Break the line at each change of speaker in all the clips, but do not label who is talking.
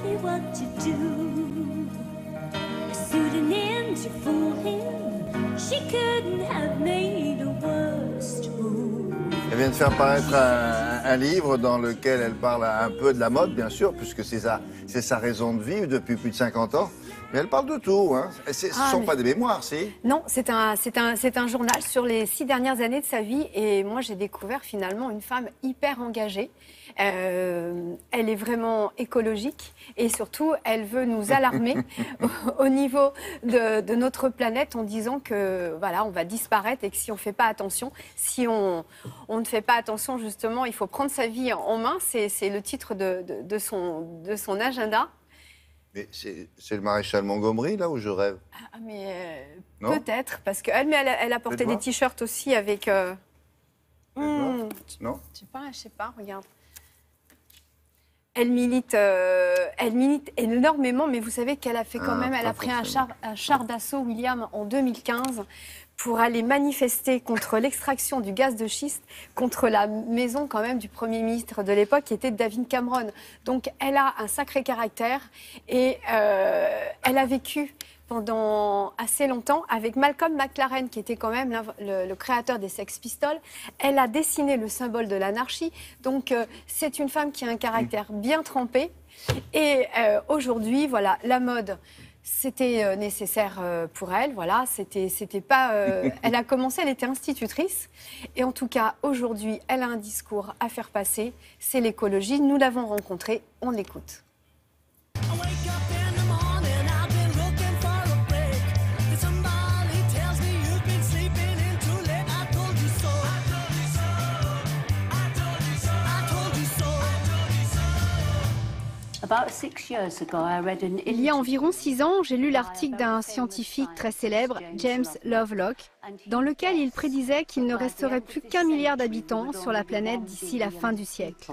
me what to do. Suiting in to fool him, she couldn't have made a worse move.
Elle vient de faire paraître un livre dans lequel elle parle un peu de la mode, bien sûr, puisque c'est sa raison de vivre depuis plus de 50 ans. Mais elle parle de tout, hein. Ce ne sont pas des mémoires, si?
Non, c'est un journal sur les 6 dernières années de sa vie. Et moi, j'ai découvert finalement une femme hyper engagée. Elle est vraiment écologique et surtout, elle veut nous alarmer au niveau de notre planète en disant que voilà, on va disparaître et que si on ne fait pas attention, si on ne fait pas attention justement, il faut prendre sa vie en main. C'est le titre de son agenda.
Mais c'est le maréchal Montgomery, là, où je rêve?
Ah, mais peut-être, parce qu'elle elle a porté des t-shirts aussi avec...
Non?
Je sais pas, regarde. Elle milite énormément, mais vous savez qu'elle a fait quand même... Elle a pris un char d'assaut, William, en 2015, pour aller manifester contre l'extraction du gaz de schiste, contre la maison quand même du Premier ministre de l'époque, qui était David Cameron. Donc elle a un sacré caractère et elle a vécu pendant assez longtemps avec Malcolm McLaren, qui était quand même le créateur des Sex Pistols. Elle a dessiné le symbole de l'anarchie. Donc c'est une femme qui a un caractère bien trempé. Et aujourd'hui, voilà, la mode... C'était nécessaire pour elle, voilà, c'était pas... elle a commencé, elle était institutrice, et en tout cas, aujourd'hui, elle a un discours à faire passer, c'est l'écologie, nous l'avons rencontrée, on l'écoute.
Il y a environ 6 ans, j'ai lu l'article d'un scientifique très célèbre, James Lovelock, dans lequel il prédisait qu'il ne resterait plus qu'1 milliard d'habitants sur la planète d'ici la fin du siècle,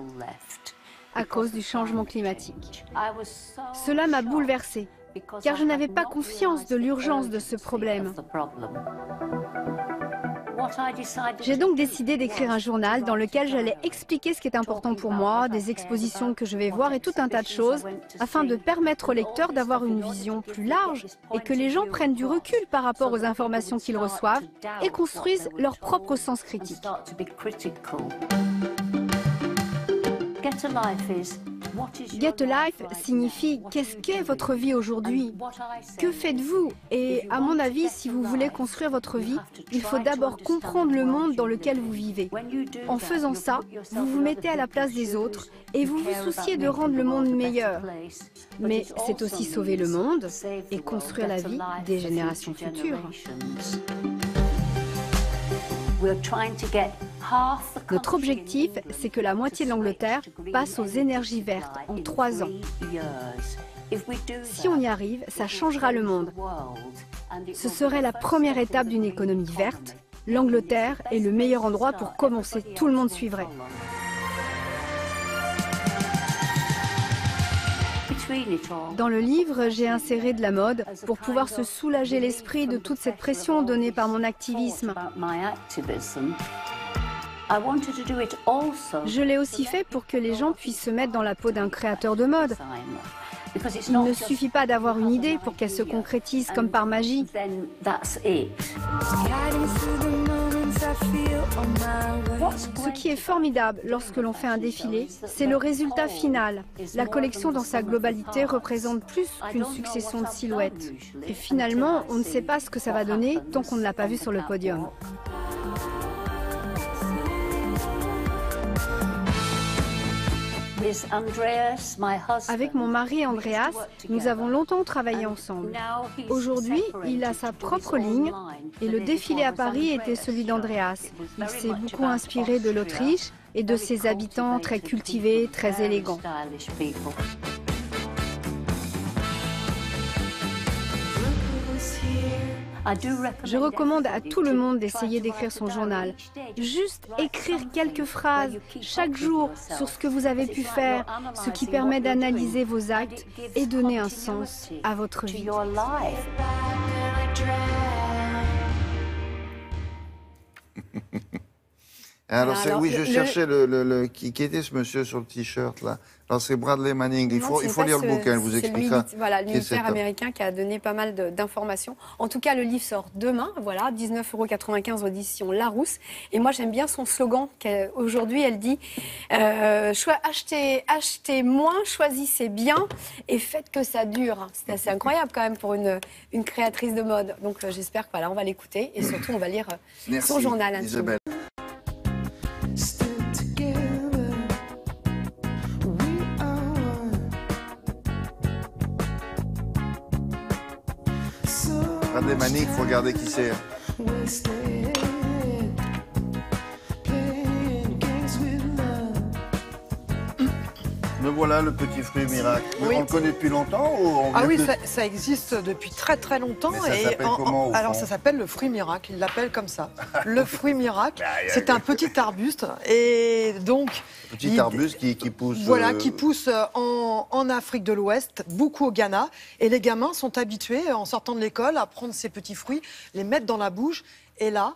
à cause du changement climatique. Cela m'a bouleversée, car je n'avais pas conscience de l'urgence de ce problème. J'ai donc décidé d'écrire un journal dans lequel j'allais expliquer ce qui est important pour moi, des expositions que je vais voir et tout un tas de choses, afin de permettre aux lecteurs d'avoir une vision plus large et que les gens prennent du recul par rapport aux informations qu'ils reçoivent et construisent leur propre sens critique. Get a Life signifie qu'est-ce qu'est votre vie aujourd'hui? Que faites-vous? Et à mon avis, si vous voulez construire votre vie, il faut d'abord comprendre le monde dans lequel vous vivez. En faisant ça, vous vous mettez à la place des autres et vous vous souciez de rendre le monde meilleur. Mais c'est aussi sauver le monde et construire la vie des générations futures. Notre objectif, c'est que la moitié de l'Angleterre passe aux énergies vertes en 3 ans. Si on y arrive, ça changera le monde. Ce serait la première étape d'une économie verte. L'Angleterre est le meilleur endroit pour commencer. Tout le monde suivrait. Dans le livre, j'ai inséré de la mode pour pouvoir se soulager l'esprit de toute cette pression donnée par mon activisme. Je l'ai aussi fait pour que les gens puissent se mettre dans la peau d'un créateur de mode. Il ne suffit pas d'avoir une idée pour qu'elle se concrétise comme par magie. Ce qui est formidable lorsque l'on fait un défilé, c'est le résultat final. La collection dans sa globalité représente plus qu'une succession de silhouettes. Et finalement, on ne sait pas ce que ça va donner tant qu'on ne l'a pas vu sur le podium. Avec mon mari Andreas, nous avons longtemps travaillé ensemble. Aujourd'hui, il a sa propre ligne et le défilé à Paris était celui d'Andreas. Il s'est beaucoup inspiré de l'Autriche et de ses habitants très cultivés, très élégants. Je recommande à tout le monde d'essayer d'écrire son journal. Juste écrire quelques phrases chaque jour sur ce que vous avez pu faire, ce qui permet d'analyser vos actes et donner un sens à votre vie.
Alors,
Alors,
oui, je cherchais qui était ce monsieur sur le t-shirt, là. Alors, c'est Bradley Manning. Il faut lire le bouquin, elle vous expliquera.
Voilà, le militaire américain qui a donné pas mal d'informations. En tout cas, le livre sort demain, voilà, 19,95 € aux éditions Larousse. Et moi, j'aime bien son slogan. Aujourd'hui, elle dit achetez moins, choisissez bien et faites que ça dure. C'est assez incroyable quand même pour une créatrice de mode. Donc, j'espère qu'on va l'écouter et surtout, on va lire son journal intime.
Isabelle. Bradley Manning, il faut regarder qui c'est. Me voilà le petit fruit miracle.
Oui.
On le connaît depuis longtemps ou
oui, ça existe depuis très très longtemps.
Mais ça s'appelle comment,
alors ça s'appelle le fruit miracle, ils l'appellent comme ça. Le fruit miracle, c'est un petit arbuste et donc...
Petit arbuste qui pousse...
Voilà, qui pousse en Afrique de l'Ouest, beaucoup au Ghana. Et les gamins sont habitués, en sortant de l'école, à prendre ces petits fruits, les mettre dans la bouche. Et là,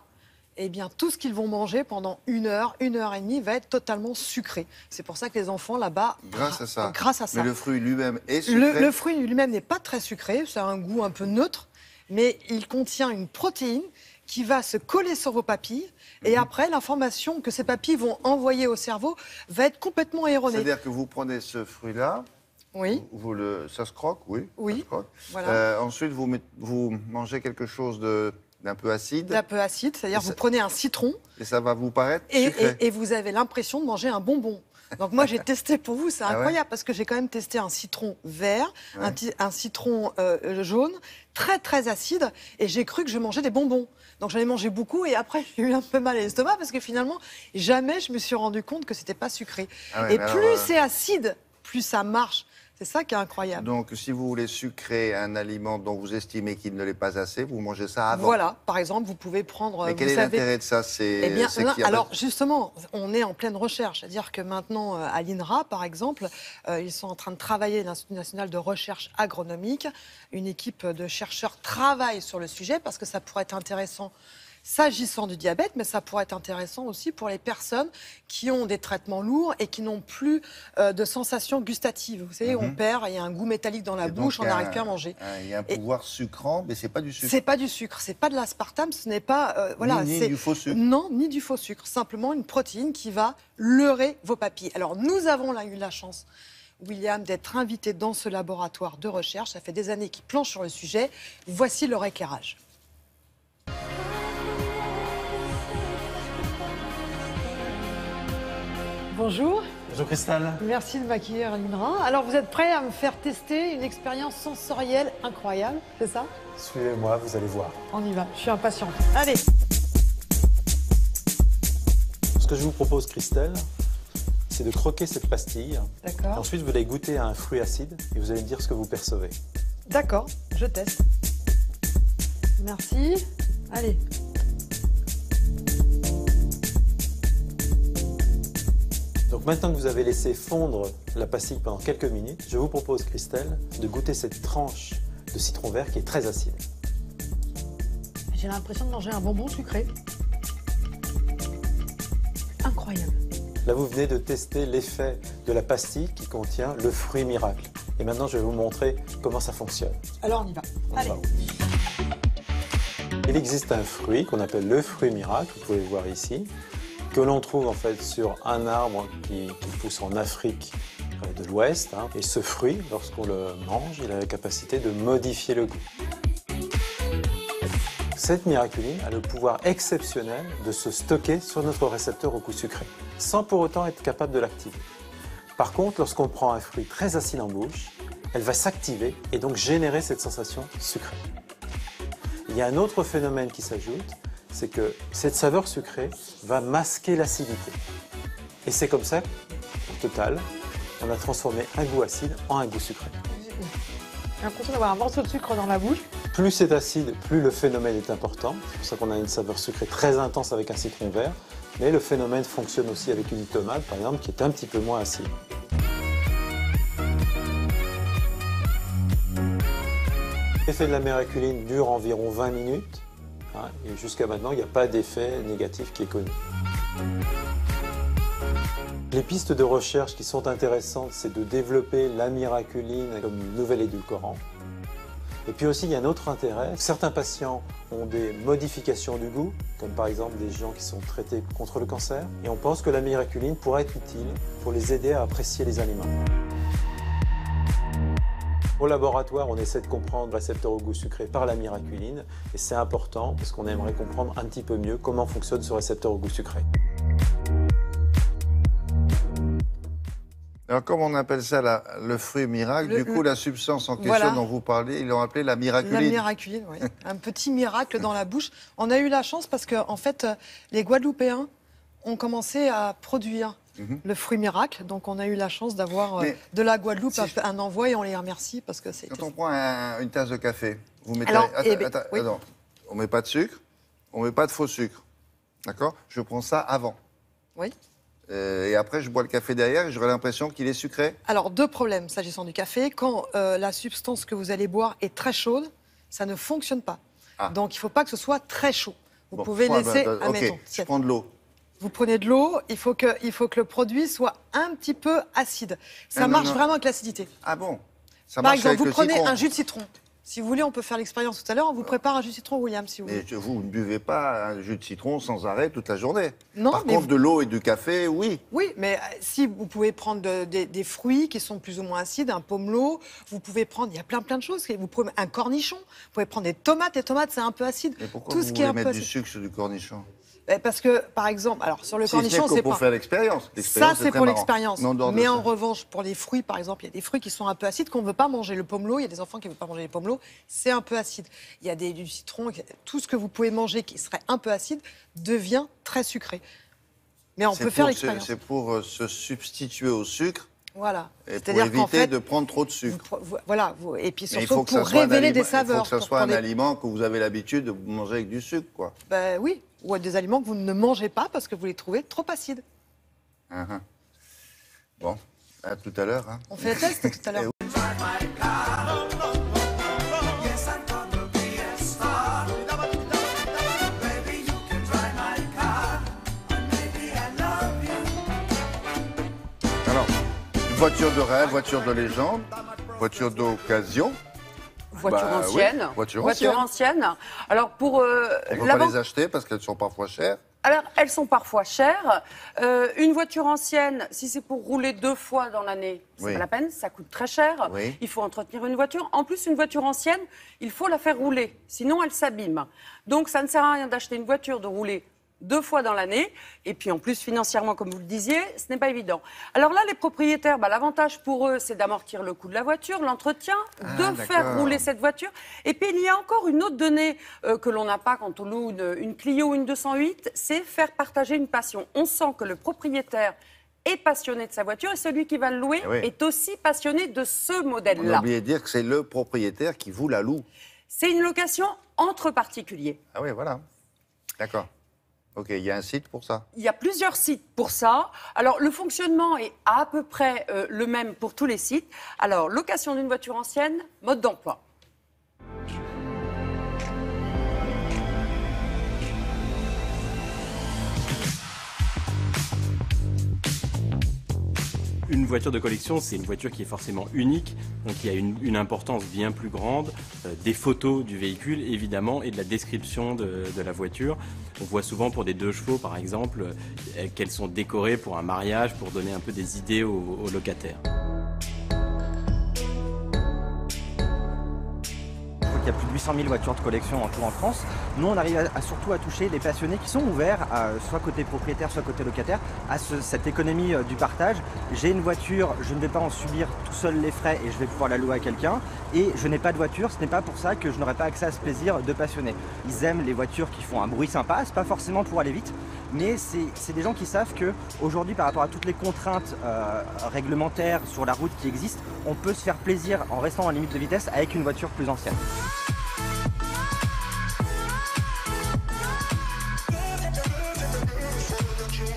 eh bien, tout ce qu'ils vont manger pendant 1 heure, 1 heure et demie va être totalement sucré. C'est pour ça que les enfants là-bas...
Grâce à ça.
Grâce à ça.
Mais le fruit lui-même est sucré.
Le fruit lui-même n'est pas très sucré, ça a un goût un peu neutre, mais il contient une protéine qui va se coller sur vos papilles. Et après, l'information que ces papilles vont envoyer au cerveau va être complètement erronée.
C'est-à-dire que vous prenez ce fruit-là,
oui.
Ça se croque, oui.
Oui.
Ça se croque.
Voilà.
Ensuite, vous mangez quelque chose d'un peu acide.
D'un peu acide, c'est-à-dire vous prenez un citron.
Et ça va vous paraître sucré.
Et vous avez l'impression de manger un bonbon. Donc moi, j'ai testé pour vous, c'est incroyable, parce que j'ai quand même testé un citron vert, un citron jaune, très très acide, et j'ai cru que je mangeais des bonbons. Donc j'en ai mangé beaucoup, et après j'ai eu un peu mal à l'estomac, parce que finalement, jamais je me suis rendu compte que c'était pas sucré. Et plus c'est acide, plus ça marche. C'est ça qui est incroyable.
Donc, si vous voulez sucrer un aliment dont vous estimez qu'il ne l'est pas assez, vous mangez ça avant.
Voilà, par exemple, vous pouvez prendre...
Mais quel est l'intérêt de ça?
Alors, justement, on est en pleine recherche. C'est-à-dire que maintenant, à l'INRA, par exemple, ils sont en train de travailler, l'Institut national de recherche agronomique. Une équipe de chercheurs travaille sur le sujet parce que ça pourrait être intéressant s'agissant du diabète, mais ça pourrait être intéressant aussi pour les personnes qui ont des traitements lourds et qui n'ont plus de sensations gustatives. Vous savez, on perd, il y a un goût métallique dans la bouche, on n'arrive plus à manger.
Il y a un pouvoir sucrant, mais c'est pas du sucre.
C'est pas du sucre, c'est pas de l'aspartame, ce n'est pas...
ni du faux sucre.
Non, ni du faux sucre, simplement une protéine qui va leurrer vos papilles. Alors nous avons eu la chance, William, d'être invité dans ce laboratoire de recherche. Ça fait des années qu'il planche sur le sujet. Voici leur éclairage. Bonjour.
Bonjour Christelle.
Merci de m'accueillir à l'INRA. Alors vous êtes prêt à me faire tester une expérience sensorielle incroyable, c'est ça?
Suivez-moi, vous allez voir.
On y va, je suis impatiente. Allez.
Ce que je vous propose Christelle, c'est de croquer cette pastille.
D'accord.
Ensuite, vous allez goûter à un fruit acide et vous allez me dire ce que vous percevez.
D'accord, je teste. Merci. Allez.
Donc maintenant que vous avez laissé fondre la pastille pendant quelques minutes, je vous propose, Christelle, de goûter cette tranche de citron vert qui est très acide.
J'ai l'impression de manger un bonbon sucré. Incroyable.
Là, vous venez de tester l'effet de la pastille qui contient le fruit miracle. Et maintenant, je vais vous montrer comment ça fonctionne.
Alors, on y va. Allez.
Il existe un fruit qu'on appelle le fruit miracle, vous pouvez le voir ici, que l'on trouve en fait sur un arbre qui pousse en Afrique de l'Ouest. Et ce fruit, lorsqu'on le mange, il a la capacité de modifier le goût. Cette miraculine a le pouvoir exceptionnel de se stocker sur notre récepteur au goût sucré, sans pour autant être capable de l'activer. Par contre, lorsqu'on prend un fruit très acide en bouche, elle va s'activer et donc générer cette sensation sucrée. Il y a un autre phénomène qui s'ajoute, c'est que cette saveur sucrée va masquer l'acidité. Et c'est comme ça, au total, on a transformé un goût acide en un goût sucré.
J'ai l'impression d'avoir un morceau de sucre dans la bouche.
Plus c'est acide, plus le phénomène est important. C'est pour ça qu'on a une saveur sucrée très intense avec un citron vert. Mais le phénomène fonctionne aussi avec une tomate, par exemple, qui est un petit peu moins acide. L'effet de la miraculine dure environ 20 minutes. Et jusqu'à maintenant, il n'y a pas d'effet négatif qui est connu. Les pistes de recherche qui sont intéressantes, c'est de développer la miraculine comme nouvel édulcorant. Et puis aussi, il y a un autre intérêt. Certains patients ont des modifications du goût, comme par exemple des gens qui sont traités contre le cancer. Et on pense que la miraculine pourrait être utile pour les aider à apprécier les aliments. Au laboratoire, on essaie de comprendre le récepteur au goût sucré par la miraculine. Et c'est important parce qu'on aimerait comprendre un petit peu mieux comment fonctionne ce récepteur au goût sucré.
Alors, comme on appelle ça le fruit miracle, du coup, la substance en question dont vous parlez, ils l'ont appelée la miraculine.
La miraculine, oui. Un petit miracle dans la bouche. On a eu la chance parce que, en fait, les Guadeloupéens ont commencé à produire le fruit miracle. Donc, on a eu la chance d'avoir de la Guadeloupe un envoi et on les remercie parce que c'est.
Quand on prend une tasse de café, vous mettez.
Alors,
attends, on met pas de sucre, on met pas de faux sucre. D'accord? Je prends ça avant.
Oui.
Et après, je bois le café derrière et j'aurai l'impression qu'il est sucré.
Alors, deux problèmes s'agissant du café. Quand la substance que vous allez boire est très chaude, ça ne fonctionne pas. Ah. Donc, il ne faut pas que ce soit très chaud. Vous pouvez laisser, admettons,
je prends de l'eau.
Vous prenez de l'eau, il faut que le produit soit un petit peu acide. Ça marche vraiment avec l'acidité.
Ah bon? Ça
Par
marche
exemple,
avec
vous prenez
citron.
un jus de citron. Si vous voulez, on peut faire l'expérience tout à l'heure. On vous prépare un jus de citron, William, si vous voulez.
Mais vous ne buvez pas un jus de citron sans arrêt toute la journée.
Non,
Par contre, de l'eau et du café, oui.
Oui, mais si vous pouvez prendre des fruits qui sont plus ou moins acides, un pomelo, vous pouvez prendre, il y a plein de choses. Vous pouvez un cornichon, vous pouvez prendre des tomates. Les tomates, c'est un peu acide.
Mais pourquoi
Tout
vous
ce qui est
voulez
un peu
mettre du
acide.
sucre sur du cornichon?
Parce que, par exemple, alors sur le cornichon, c'est
pour
pas.
faire l'expérience.
Ça, c'est pour l'expérience. Mais en
ça.
revanche, pour les fruits, par exemple, il y a des fruits qui sont un peu acides qu'on ne veut pas manger. Le pomelo, il y a des enfants qui ne veulent pas manger les pomelos, c'est un peu acide. Il y a du citron, tout ce que vous pouvez manger qui serait un peu acide devient très sucré. Mais on peut faire l'expérience.
C'est pour se substituer au sucre.
Voilà.
Et pour éviter de prendre trop de sucre.
Et puis surtout pour révéler des saveurs.
Il faut que ça soit un aliment que vous avez l'habitude de manger avec du sucre, quoi.
Ben oui, ou des aliments que vous ne mangez pas parce que vous les trouvez trop acides.
Bon, à tout à l'heure.
On fait le test tout à l'heure.
Alors, voiture de rêve, voiture de légende, voiture d'occasion.
Voiture ancienne.
Oui, voiture
ancienne. Alors pour
on ne peut pas les acheter parce qu'elles sont parfois chères.
Alors elles sont parfois chères. Une voiture ancienne, si c'est pour rouler 2 fois dans l'année, c'est pas la peine, ça coûte très cher.
Oui.
Il faut entretenir une voiture. En plus, une voiture ancienne, il faut la faire rouler, sinon elle s'abîme. Donc ça ne sert à rien d'acheter une voiture de rouler 2 fois dans l'année, et puis en plus financièrement, comme vous le disiez, ce n'est pas évident. Alors là, les propriétaires, l'avantage pour eux, c'est d'amortir le coût de la voiture, l'entretien, de faire rouler cette voiture. Et puis il y a encore une autre donnée que l'on n'a pas quand on loue une Clio ou une 208, c'est faire partager une passion. On sent que le propriétaire est passionné de sa voiture et celui qui va le louer est aussi passionné de ce modèle-là.
On a oublié de dire que c'est le propriétaire qui vous la loue.
C'est une location entre particuliers.
Ah oui, voilà. D'accord. Ok, il y a un site pour ça?
Il y a plusieurs sites pour ça. Alors, le fonctionnement est à peu près le même pour tous les sites. Alors, location d'une voiture ancienne, mode d'emploi.
Une voiture de collection, c'est une voiture qui est forcément unique, donc il y a une importance bien plus grande, des photos du véhicule évidemment et de la description de la voiture. On voit souvent pour des 2 chevaux par exemple qu'elles sont décorées pour un mariage, pour donner un peu des idées aux locataires.
Il y a plus de 800 000 voitures de collection en tout en France. Nous, on arrive surtout à toucher les passionnés qui sont ouverts, soit côté propriétaire, soit côté locataire, à cette économie du partage. J'ai une voiture, je ne vais pas en subir tout seul les frais et je vais pouvoir la louer à quelqu'un. Et je n'ai pas de voiture, ce n'est pas pour ça que je n'aurai pas accès à ce plaisir de passionné. Ils aiment les voitures qui font un bruit sympa, c'est pas forcément pour aller vite, mais c'est des gens qui savent qu'aujourd'hui, par rapport à toutes les contraintes réglementaires sur la route qui existent, on peut se faire plaisir en restant en limite de vitesse avec une voiture plus ancienne.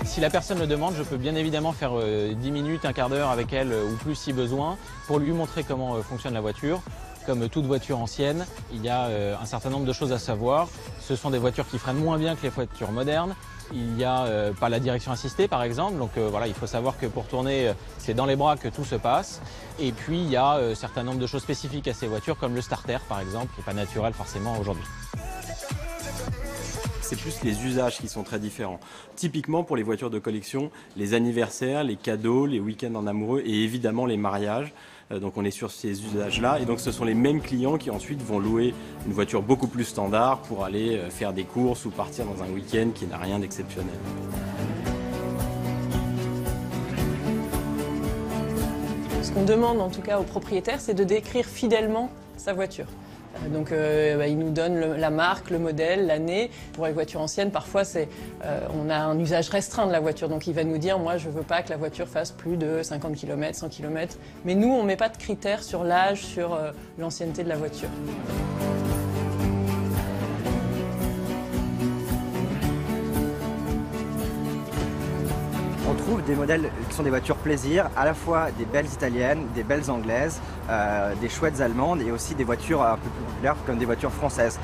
Si la personne le demande, je peux bien évidemment faire 10 minutes, un quart d'heure avec elle ou plus si besoin pour lui montrer comment fonctionne la voiture. Comme toute voiture ancienne, il y a un certain nombre de choses à savoir. Ce sont des voitures qui freinent moins bien que les voitures modernes. Il y a pas la direction assistée par exemple, donc voilà, il faut savoir que pour tourner, c'est dans les bras que tout se passe. Et puis il y a un certain nombre de choses spécifiques à ces voitures, comme le starter par exemple, qui n'est pas naturel forcément aujourd'hui.
C'est plus les usages qui sont très différents. Typiquement pour les voitures de collection, les anniversaires, les cadeaux, les week-ends en amoureux et évidemment les mariages. Donc on est sur ces usages-là et donc ce sont les mêmes clients qui ensuite vont louer une voiture beaucoup plus standard pour aller faire des courses ou partir dans un week-end qui n'a rien d'exceptionnel.
Ce qu'on demande en tout cas aux propriétaires, c'est de décrire fidèlement sa voiture. Donc il nous donne la marque, le modèle, l'année. Pour les voitures anciennes, parfois on a un usage restreint de la voiture. Donc il va nous dire, moi je veux pas que la voiture fasse plus de 50 km, 100 km. Mais nous, on met pas de critères sur l'âge, sur l'ancienneté de la voiture.
On trouve des modèles qui sont des voitures plaisir, à la fois des belles italiennes, des belles anglaises, des chouettes allemandes et aussi des voitures un peu plus populaires comme des voitures françaises.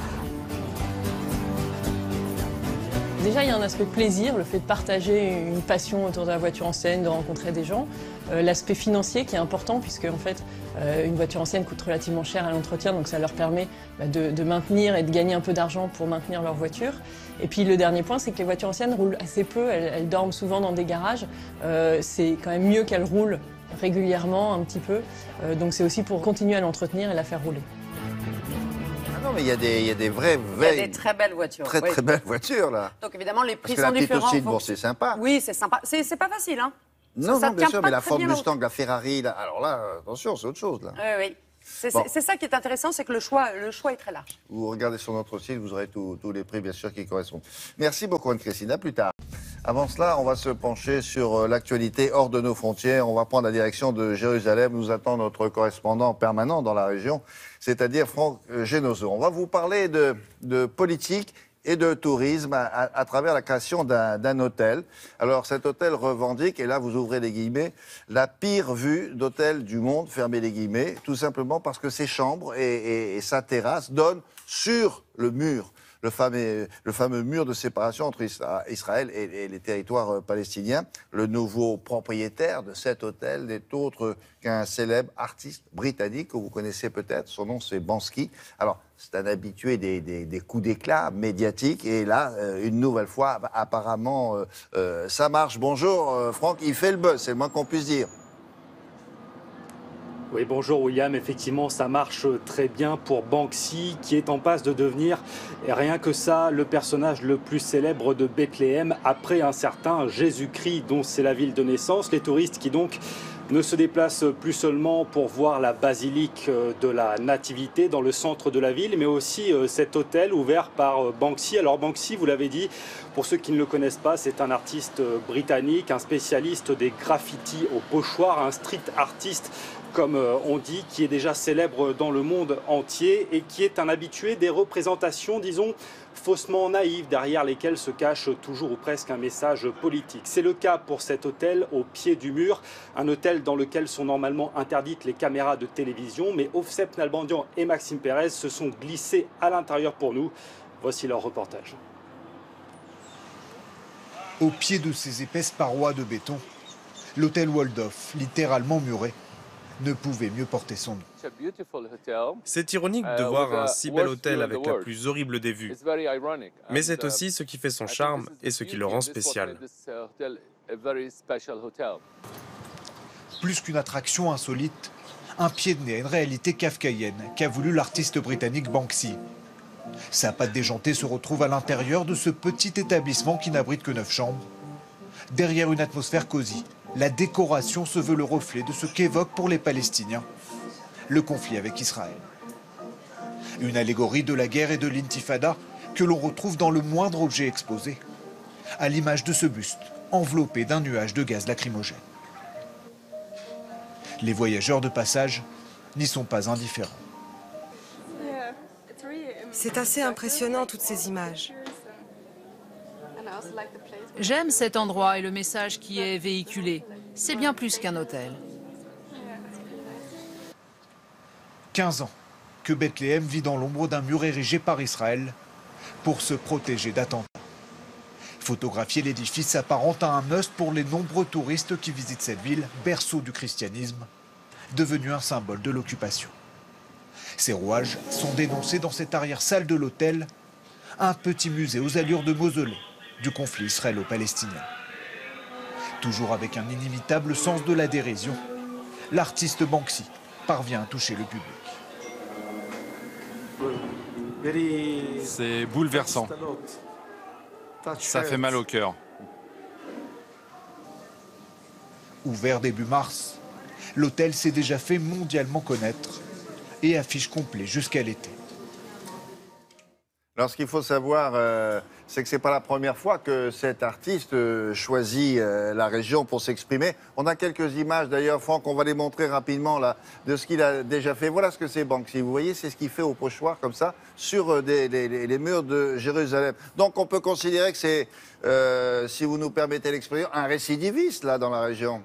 Déjà, il y a un aspect plaisir, le fait de partager une passion autour de la voiture ancienne, de rencontrer des gens. L'aspect financier qui est important puisque en fait, une voiture ancienne coûte relativement cher à l'entretien, donc ça leur permet de maintenir et de gagner un peu d'argent pour maintenir leur voiture. Et puis le dernier point, c'est que les voitures anciennes roulent assez peu, elles dorment souvent dans des garages. C'est quand même mieux qu'elles roulent régulièrement un petit peu. Donc c'est aussi pour continuer à l'entretenir et la faire rouler.
Non, mais il y a des vraies,
il y a des très belles voitures.
Très belles voitures, là.
Donc évidemment, les prix
Parce
sont
que la
différents.
Aussi, bon, c'est sympa.
Oui, c'est sympa. C'est pas facile, hein.
Non,
ça
non, bien sûr, mais la
très
Ford
bien
Mustang, la Ferrari, là, alors là, attention, c'est autre chose, là.
Oui, oui. C'est
Bon.
ça qui est intéressant, c'est que le choix est très large.
Vous regardez sur notre site, vous aurez tous les prix, bien sûr, qui correspondent. Merci beaucoup, Anne-Christine. À plus tard. Avant cela, on va se pencher sur l'actualité hors de nos frontières. On va prendre la direction de Jérusalem. Nous attend notre correspondant permanent dans la région, c'est-à-dire Franck Genozo. On va vous parler de politique et de tourisme à travers la création d'un hôtel. Alors cet hôtel revendique, et là vous ouvrez les guillemets, la pire vue d'hôtel du monde, fermez les guillemets, tout simplement parce que ses chambres et sa terrasse donnent sur le mur, le fameux mur de séparation entre Israël et les territoires palestiniens. Le nouveau propriétaire de cet hôtel n'est autre qu'un célèbre artiste britannique que vous connaissez peut-être. Son nom, c'est Banksy. Alors, c'est un habitué des coups d'éclat médiatiques. Et là, une nouvelle fois, apparemment, ça marche. Bonjour, Franck, il fait le buzz, c'est le moins qu'on puisse dire.
Oui, bonjour William, effectivement ça marche très bien pour Banksy qui est en passe de devenir, et rien que ça, le personnage le plus célèbre de Bethléem après un certain Jésus-Christ dont c'est la ville de naissance. Les touristes qui donc ne se déplacent plus seulement pour voir la basilique de la Nativité dans le centre de la ville, mais aussi cet hôtel ouvert par Banksy. Alors Banksy, vous l'avez dit, pour ceux qui ne le connaissent pas, c'est un artiste britannique, un spécialiste des graffitis au pochoir, un street artiste comme on dit, qui est déjà célèbre dans le monde entier et qui est un habitué des représentations, disons, faussement naïves, derrière lesquelles se cache toujours ou presque un message politique. C'est le cas pour cet hôtel au pied du mur, un hôtel dans lequel sont normalement interdites les caméras de télévision, mais Ofsep Nalbandian et Maxime Pérez se sont glissés à l'intérieur pour nous. Voici leur reportage.
Au pied de ces épaisses parois de béton, l'hôtel Waldorf, littéralement muré, ne pouvait mieux porter son nom.
C'est ironique de voir un si bel hôtel avec la plus horrible des vues. Mais c'est aussi ce qui fait son charme et ce qui le rend spécial.
Plus qu'une attraction insolite, un pied de nez à une réalité kafkaïenne qu'a voulu l'artiste britannique Banksy. Sa patte déjantée se retrouve à l'intérieur de ce petit établissement qui n'abrite que 9 chambres. Derrière une atmosphère cosy, la décoration se veut le reflet de ce qu'évoque pour les Palestiniens le conflit avec Israël. Une allégorie de la guerre et de l'intifada que l'on retrouve dans le moindre objet exposé, à l'image de ce buste enveloppé d'un nuage de gaz lacrymogène. Les voyageurs de passage n'y sont pas indifférents.
C'est assez impressionnant toutes ces images.
J'aime cet endroit et le message qui est véhiculé. C'est bien plus qu'un hôtel.
15 ans, que Bethléem vit dans l'ombre d'un mur érigé par Israël pour se protéger d'attentats. Photographier l'édifice s'apparente à un must pour les nombreux touristes qui visitent cette ville, berceau du christianisme, devenue un symbole de l'occupation. Ces rouages sont dénoncés dans cette arrière-salle de l'hôtel, un petit musée aux allures de mausolée du conflit israélo-palestinien. Toujours avec un inimitable sens de la dérision, l'artiste Banksy parvient à toucher le public.
C'est bouleversant. Ça fait mal au cœur.
Ouvert début mars, l'hôtel s'est déjà fait mondialement connaître et affiche complet jusqu'à l'été.
Alors, ce qu'il faut savoir, c'est que ce n'est pas la première fois que cet artiste choisit la région pour s'exprimer. On a quelques images, d'ailleurs, Franck, on va les montrer rapidement, là, de ce qu'il a déjà fait. Voilà ce que c'est Banksy. Vous voyez, c'est ce qu'il fait au pochoir, comme ça, sur les murs de Jérusalem. Donc, on peut considérer que c'est, si vous nous permettez l'expression, un récidiviste, là, dans la région.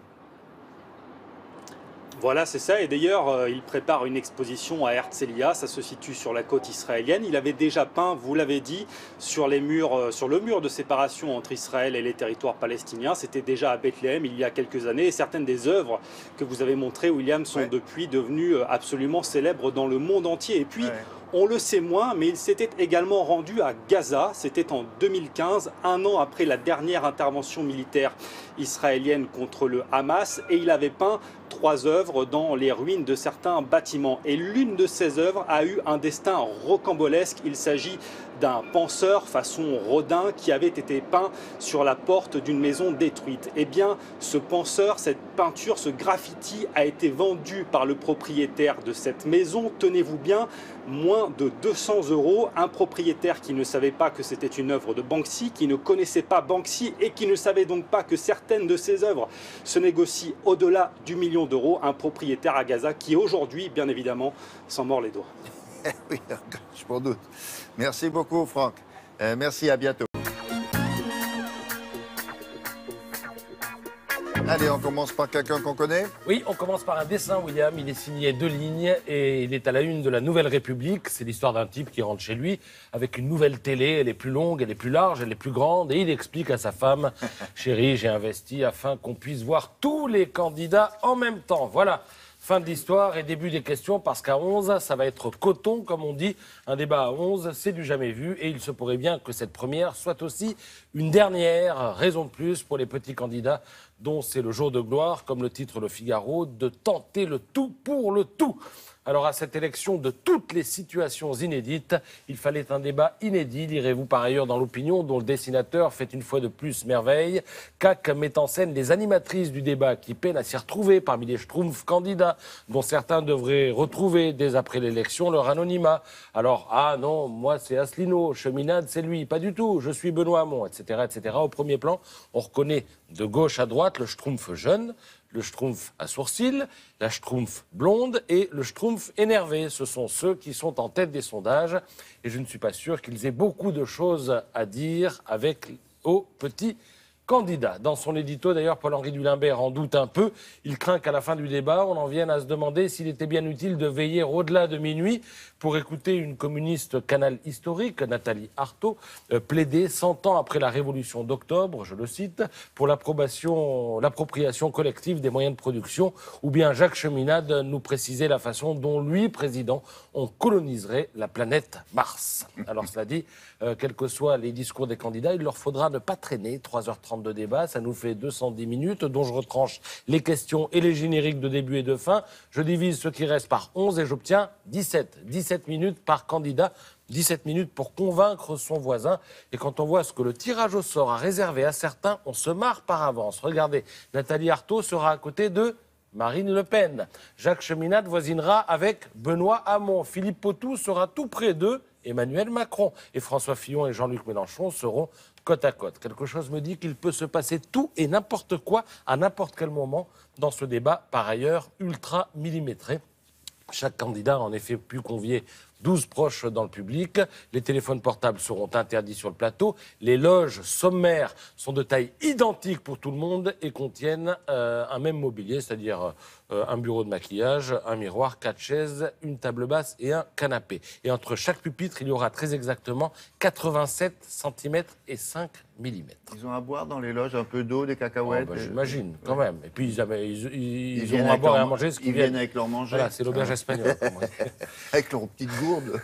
Voilà, c'est ça. Et d'ailleurs, il prépare une exposition à Herzliya. Ça se situe sur la côte israélienne. Il avait déjà peint, vous l'avez dit, sur le mur de séparation entre Israël et les territoires palestiniens. C'était déjà à Bethléem il y a quelques années. Et certaines des œuvres que vous avez montrées, William, sont depuis devenues absolument célèbres dans le monde entier. Et puis, on le sait moins, mais il s'était également rendu à Gaza. C'était en 2015, un an après la dernière intervention militaire israélienne contre le Hamas. Et il avait peint 3 œuvres dans les ruines de certains bâtiments. Et l'une de ces œuvres a eu un destin rocambolesque. Il s'agit d'un penseur façon Rodin qui avait été peint sur la porte d'une maison détruite. Eh bien, ce penseur, cette peinture, ce graffiti a été vendu par le propriétaire de cette maison. Tenez-vous bien, moins de 200 €. Un propriétaire qui ne savait pas que c'était une œuvre de Banksy, qui ne connaissait pas Banksy et qui ne savait donc pas que certaines de ses œuvres se négocient au-delà du million d'euros. Un propriétaire à Gaza qui aujourd'hui, bien évidemment, s'en mord les doigts.
Oui, je m'en doute. Merci beaucoup, Franck. Merci, à bientôt. Allez, on commence par quelqu'un qu'on connaît.
Oui, on commence par un dessin, William. Il est signé 2 lignes et il est à la une de la Nouvelle République. C'est l'histoire d'un type qui rentre chez lui avec une nouvelle télé. Elle est plus longue, elle est plus large, elle est plus grande. Et il explique à sa femme, chérie, j'ai investi afin qu'on puisse voir tous les candidats en même temps. Voilà. Fin de l'histoire et début des questions, parce qu'à 11, ça va être coton, comme on dit. Un débat à 11, c'est du jamais vu. Et il se pourrait bien que cette première soit aussi une dernière. Raison de plus pour les petits candidats dont c'est le jour de gloire, comme le titre Le Figaro, de tenter le tout pour le tout. Alors à cette élection de toutes les situations inédites, il fallait un débat inédit, direz-vous par ailleurs dans l'opinion, dont le dessinateur fait une fois de plus merveille. CAC met en scène les animatrices du débat qui peinent à s'y retrouver parmi les schtroumpfs candidats, dont certains devraient retrouver dès après l'élection leur anonymat. Alors, ah non, moi c'est Asselineau, Cheminade c'est lui, pas du tout, je suis Benoît Hamon, etc., etc. Au premier plan, on reconnaît de gauche à droite le schtroumpf jeune, le schtroumpf à sourcils, la schtroumpf blonde et le schtroumpf énervé. Ce sont ceux qui sont en tête des sondages. Et je ne suis pas sûr qu'ils aient beaucoup de choses à dire avec aux petits candidats. Dans son édito, d'ailleurs, Paul-Henri Dulimbert en doute un peu. Il craint qu'à la fin du débat, on en vienne à se demander s'il était bien utile de veiller au-delà de minuit pour écouter une communiste Canal historique, Nathalie Arthaud, plaider 100 ans après la Révolution d'octobre, je le cite, pour l'appropriation collective des moyens de production, ou bien Jacques Cheminade nous précisait la façon dont lui, président, on coloniserait la planète Mars. Alors cela dit, quels que soient les discours des candidats, il leur faudra ne pas traîner 3h30 de débat, ça nous fait 210 minutes, dont je retranche les questions et les génériques de début et de fin. Je divise ce qui reste par 11 et j'obtiens 17 minutes par candidat. 17 minutes pour convaincre son voisin. Et quand on voit ce que le tirage au sort a réservé à certains, on se marre par avance. Regardez, Nathalie Arthaud sera à côté de Marine Le Pen. Jacques Cheminade voisinera avec Benoît Hamon. Philippe Potou sera tout près d'eux, Emmanuel Macron. Et François Fillon et Jean-Luc Mélenchon seront côte à côte. Quelque chose me dit qu'il peut se passer tout et n'importe quoi à n'importe quel moment dans ce débat, par ailleurs ultra millimétré. Chaque candidat a en effet pu convier 12 proches dans le public. Les téléphones portables seront interdits sur le plateau. Les loges sommaires sont de taille identique pour tout le monde et contiennent un même mobilier, c'est-à-dire un bureau de maquillage, un miroir, 4 chaises, une table basse et un canapé. Et entre chaque pupitre, il y aura très exactement 87 cm et 5 mm.
Ils ont à boire dans les loges un peu d'eau, des cacahuètes.
J'imagine, quand même. Et puis ils ont à boire et à manger.
Ils viennent avec leur manger.
Voilà, c'est l'auberge espagnole.
Avec leur petite gourde.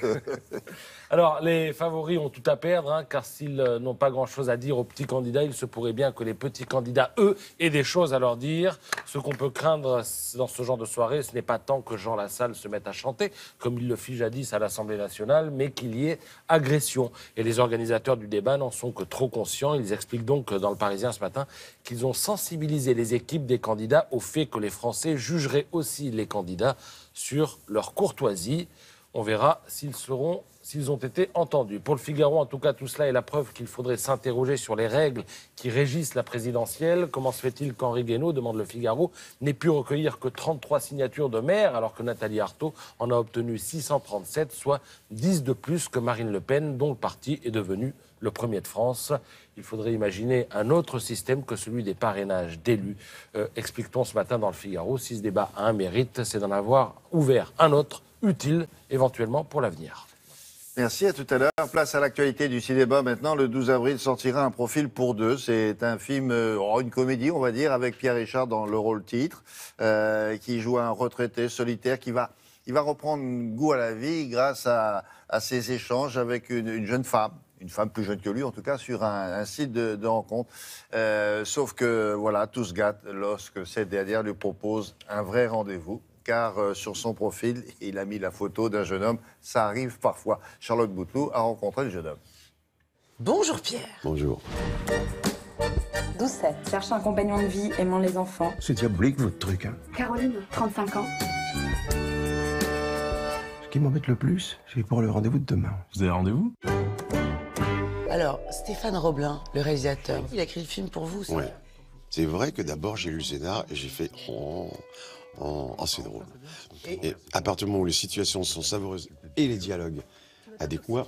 Alors, les favoris ont tout à perdre, hein, car s'ils n'ont pas grand-chose à dire aux petits candidats, il se pourrait bien que les petits candidats, eux, aient des choses à leur dire. Ce qu'on peut craindre dans ce genre de soirée, ce n'est pas tant que Jean Lassalle se mette à chanter, comme il le fit jadis à l'Assemblée nationale, mais qu'il y ait agression. Et les organisateurs du débat n'en sont que trop conscients. Ils expliquent donc dans le Parisien ce matin qu'ils ont sensibilisé les équipes des candidats au fait que les Français jugeraient aussi les candidats sur leur courtoisie. On verra s'ils ont été entendus. Pour le Figaro, en tout cas, tout cela est la preuve qu'il faudrait s'interroger sur les règles qui régissent la présidentielle. Comment se fait-il qu'Henri Guénaud, demande le Figaro, n'ait pu recueillir que 33 signatures de maires, alors que Nathalie Arthaud en a obtenu 637, soit 10 de plus que Marine Le Pen, dont le parti est devenu le premier de France. Il faudrait imaginer un autre système que celui des parrainages d'élus. Explique-t-on ce matin dans le Figaro. Si ce débat a un mérite, c'est d'en avoir ouvert un autre, utile éventuellement pour l'avenir.
Merci, à tout à l'heure. Place à l'actualité du cinéma. Maintenant, le 12 avril sortira Un profil pour deux. C'est un film, une comédie, on va dire, avec Pierre Richard dans le rôle titre, qui joue un retraité solitaire qui va reprendre goût à la vie grâce à ses échanges avec une jeune femme. Une femme plus jeune que lui, en tout cas, sur un site de rencontre. Sauf que, voilà, tout se gâte lorsque cette dernière lui propose un vrai rendez-vous. Car sur son profil, il a mis la photo d'un jeune homme. Ça arrive parfois. Charlotte Bouteloup a rencontré le jeune homme.
Bonjour Pierre.
Bonjour.
12-7, cherche un compagnon de vie, aimant les enfants.
C'est diabolique votre truc, hein.
Caroline, 35 ans.
Ce qui m'embête le plus, c'est pour le rendez-vous de demain. Vous avez rendez-vous?
Alors, Stéphane Roblin, le réalisateur, il a écrit le film pour vous, ça.
Ouais. C'est vrai que d'abord, j'ai lu le scénar et j'ai fait... c'est drôle. Et à partir du moment où les situations sont savoureuses et les dialogues adéquats,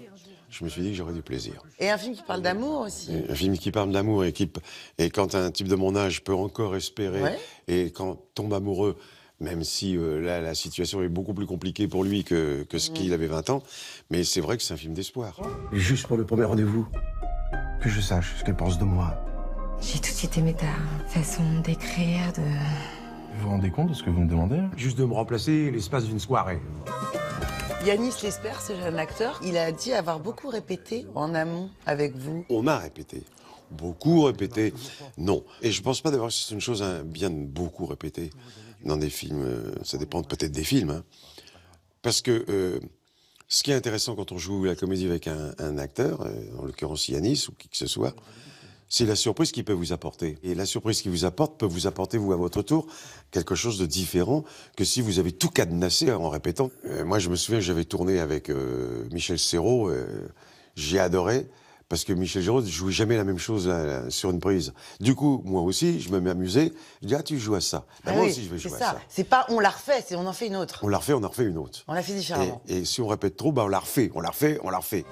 je me suis dit que j'aurais du plaisir.
Et un film qui parle d'amour aussi.
Un film qui parle d'amour et quand un type de mon âge peut encore espérer,
ouais.
Et quand tombe amoureux, même si là la situation est beaucoup plus compliquée pour lui que ce qu'il avait 20 ans, mais c'est vrai que c'est un film d'espoir. Juste pour le premier rendez-vous, que je sache ce qu'elle pense de moi.
J'ai tout de suite aimé ta façon d'écrire, de...
Vous vous rendez compte de ce que vous me demandez? Juste de me remplacer l'espace d'une soirée.
Yanis Lesper, ce jeune acteur, il a dit avoir beaucoup répété en amont avec vous.
On a répété. Beaucoup répété. Non. Et je pense pas d'avoir que c'est une chose bien de beaucoup répéter dans des films. Ça dépend peut-être des films. Hein. Parce que ce qui est intéressant quand on joue la comédie avec un acteur, en l'occurrence Yanis ou qui que ce soit, c'est la surprise qu'il peut vous apporter. Et la surprise qu'il vous apporte peut vous apporter, vous, à votre tour, quelque chose de différent que si vous avez tout cadenassé en répétant. Moi, je me souviens, j'avais tourné avec Michel Serrault. J'ai adoré, parce que Michel Serrault ne jouait jamais la même chose sur une prise. Du coup, moi aussi, je me mets amusé. Je dis, tu joues à ça. Moi aussi, je vais jouer à ça.
C'est pas on la refait, c'est on en fait une autre.
On la refait, on en refait une autre.
On la fait différemment.
Et si on répète trop, on la refait, on la refait, on la refait.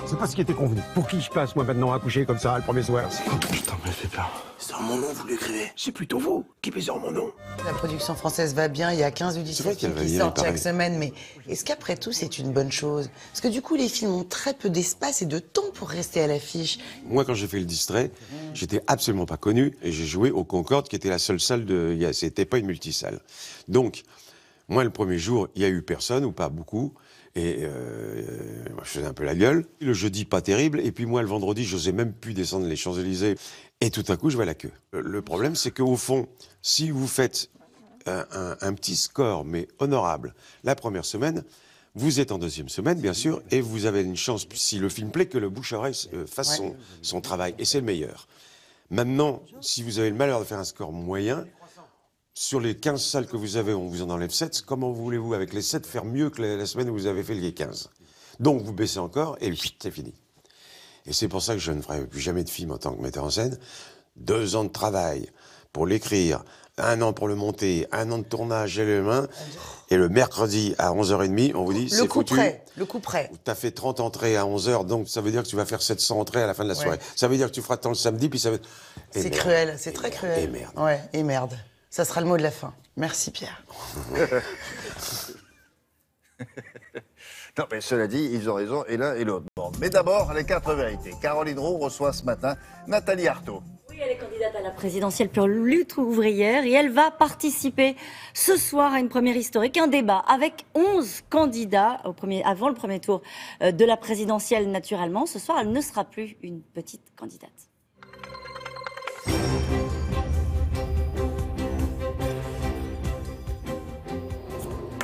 C'est pas ce qui était convenu. Pour qui je passe, moi, maintenant, à coucher comme ça, le premier soir? Putain, me fait peur. C'est en mon nom, vous l'écrivez. C'est plutôt vous qui pesez en mon nom.
La production française va bien, il y a 15 ou 17 films qui sortent chaque semaine, mais est-ce qu'après tout, c'est une bonne chose? Parce que du coup, les films ont très peu d'espace et de temps pour rester à l'affiche.
Moi, quand j'ai fait Le Distrait, j'étais absolument pas connu, et j'ai joué au Concorde, qui était la seule salle de... C'était pas une multisalle. Donc, moi, le premier jour, il y a eu personne, ou pas beaucoup, et je faisais un peu la gueule. Le jeudi, pas terrible. Et puis moi, le vendredi, j'osais même plus descendre les Champs-Élysées. Et tout à coup, je vois la queue. Le problème, c'est qu'au fond, si vous faites un petit score, mais honorable, la première semaine, vous êtes en deuxième semaine, bien sûr, et vous avez une chance, si le film plaît, que le bouche-oreille fasse son travail. Et c'est le meilleur. Maintenant, si vous avez le malheur de faire un score moyen, sur les 15 salles que vous avez, on vous en enlève 7. Comment voulez-vous, avec les 7, faire mieux que la semaine où vous avez fait les 15? Donc, vous baissez encore, et puis, c'est fini. Et c'est pour ça que je ne ferai plus jamais de film en tant que metteur en scène. 2 ans de travail pour l'écrire, 1 an pour le monter, 1 an de tournage, j'ai les mains. Et le mercredi à 11h30, on vous dit, c'est foutu.
Le coup près.
Tu as fait 30 entrées à 11h, donc ça veut dire que tu vas faire 700 entrées à la fin de la soirée. Ça veut dire que tu feras tant le samedi, puis ça va...
C'est cruel, c'est très cruel.
Et merde.
Ouais, et merde. Ça sera le mot de la fin. Merci Pierre.
Non, mais cela dit, ils ont raison, et l'un et l'autre. Bon, mais d'abord, les 4 vérités. Caroline Roux reçoit ce matin Nathalie Arthaud.
Oui, elle est candidate à la présidentielle pour lutte ouvrière et elle va participer ce soir à une première historique, un débat avec 11 candidats avant le premier tour de la présidentielle naturellement. Ce soir, elle ne sera plus une petite candidate.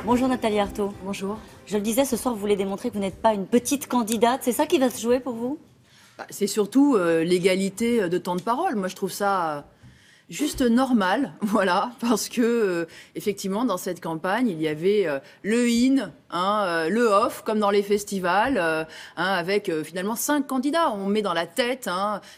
Bonjour Nathalie Arthaud.
Bonjour.
Je le disais, ce soir, vous voulez démontrer que vous n'êtes pas une petite candidate. C'est ça qui va se jouer pour vous ?
C'est surtout l'égalité de temps de parole. Moi, je trouve ça juste normal, voilà, parce que effectivement, dans cette campagne, il y avait le in, le off, comme dans les festivals, avec finalement 5 candidats. On met dans la tête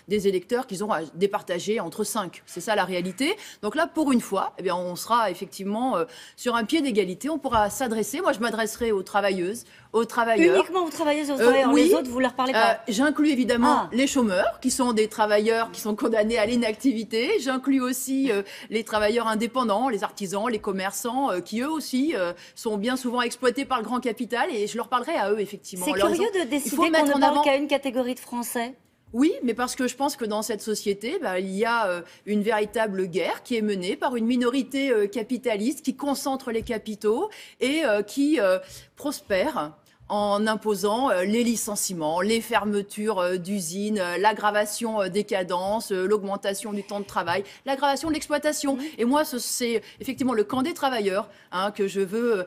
des électeurs qu'ils ont à départager entre 5. C'est ça la réalité. Donc là, pour une fois, eh bien, on sera effectivement sur un pied d'égalité. On pourra s'adresser. Moi, je m'adresserai aux travailleuses, aux travailleurs.
Uniquement aux travailleuses et aux travailleurs.
Oui.
Les autres, vous leur parlez pas.
J'inclus évidemment les chômeurs, qui sont des travailleurs qui sont condamnés à l'inactivité. J'inclus aussi les travailleurs indépendants, les artisans, les commerçants, qui eux aussi sont bien souvent exploités par le grand capital. Et je leur parlerai à eux, effectivement.
C'est curieux de décider qu'on ne parle qu'à une catégorie de Français.
Oui, mais parce que je pense que dans cette société, il y a une véritable guerre qui est menée par une minorité capitaliste qui concentre les capitaux et qui prospère en imposant les licenciements, les fermetures d'usines, l'aggravation des cadences, l'augmentation du temps de travail, l'aggravation de l'exploitation. Et moi, c'est effectivement le camp des travailleurs que je veux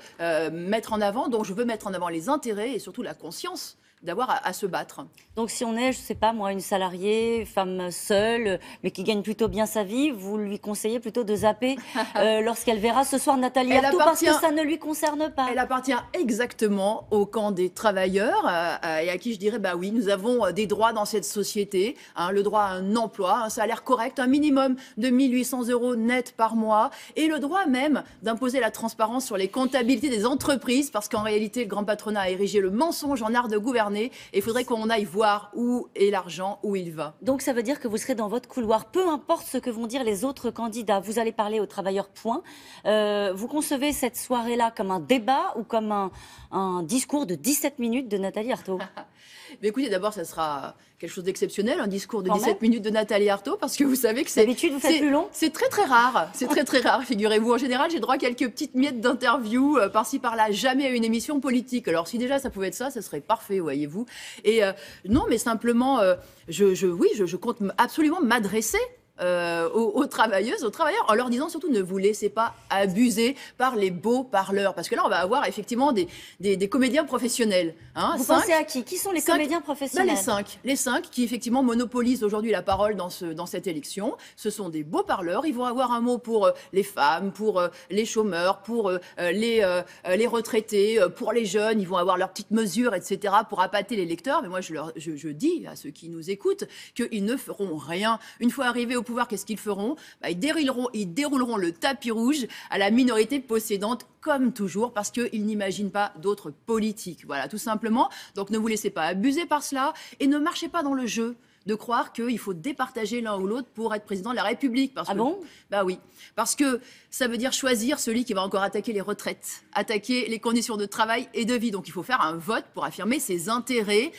mettre en avant, dont je veux mettre en avant les intérêts et surtout la conscience d'avoir à se battre.
Donc si on est, je ne sais pas moi, une salariée, femme seule, mais qui gagne plutôt bien sa vie, vous lui conseillez plutôt de zapper lorsqu'elle verra ce soir Nathalie Arthaud, parce que ça ne lui concerne pas.
Elle appartient exactement au camp des travailleurs et à qui je dirais, oui, nous avons des droits dans cette société, le droit à un emploi, un salaire correct, un minimum de 1 800 € net par mois, et le droit même d'imposer la transparence sur les comptabilités des entreprises, parce qu'en réalité, le grand patronat a érigé le mensonge en art de gouverner. Et il faudrait qu'on aille voir où est l'argent, où il va.
Donc ça veut dire que vous serez dans votre couloir, peu importe ce que vont dire les autres candidats. Vous allez parler aux travailleurs, point. Vous concevez cette soirée-là comme un débat ou comme un discours de 17 minutes de Nathalie Arthaud?
Mais écoutez, d'abord, ça sera quelque chose d'exceptionnel, un discours de 17 minutes de Nathalie Arthaud, parce que vous savez que c'est...
D'habitude, vous faites plus long?
C'est très très rare, c'est très très rare, figurez-vous. En général, j'ai droit à quelques petites miettes d'interview par-ci par-là, jamais à une émission politique. Alors si déjà ça pouvait être ça serait parfait, voyez-vous. Et non, mais simplement, je compte absolument m'adresser aux travailleuses, aux travailleurs, en leur disant surtout ne vous laissez pas abuser par les beaux parleurs, parce que là on va avoir effectivement des comédiens professionnels.
Vous pensez à qui? Qui sont les comédiens professionnels?
Les cinq qui effectivement monopolisent aujourd'hui la parole dans cette élection. Ce sont des beaux parleurs. Ils vont avoir un mot pour les femmes, pour les chômeurs, pour les retraités, pour les jeunes. Ils vont avoir leurs petites mesures, etc. pour appâter les lecteurs. Mais moi je dis à ceux qui nous écoutent qu'ils ne feront rien. Une fois arrivés au pouvoir, qu'est-ce qu'ils feront? Ils dérouleront le tapis rouge à la minorité possédante, comme toujours, parce qu'ils n'imaginent pas d'autres politiques. Voilà, tout simplement. Donc ne vous laissez pas abuser par cela et ne marchez pas dans le jeu de croire qu'il faut départager l'un ou l'autre pour être président de la République. Parce que,
bon?
Oui. Parce que ça veut dire choisir celui qui va encore attaquer les retraites, attaquer les conditions de travail et de vie. Donc il faut faire un vote pour affirmer ses intérêts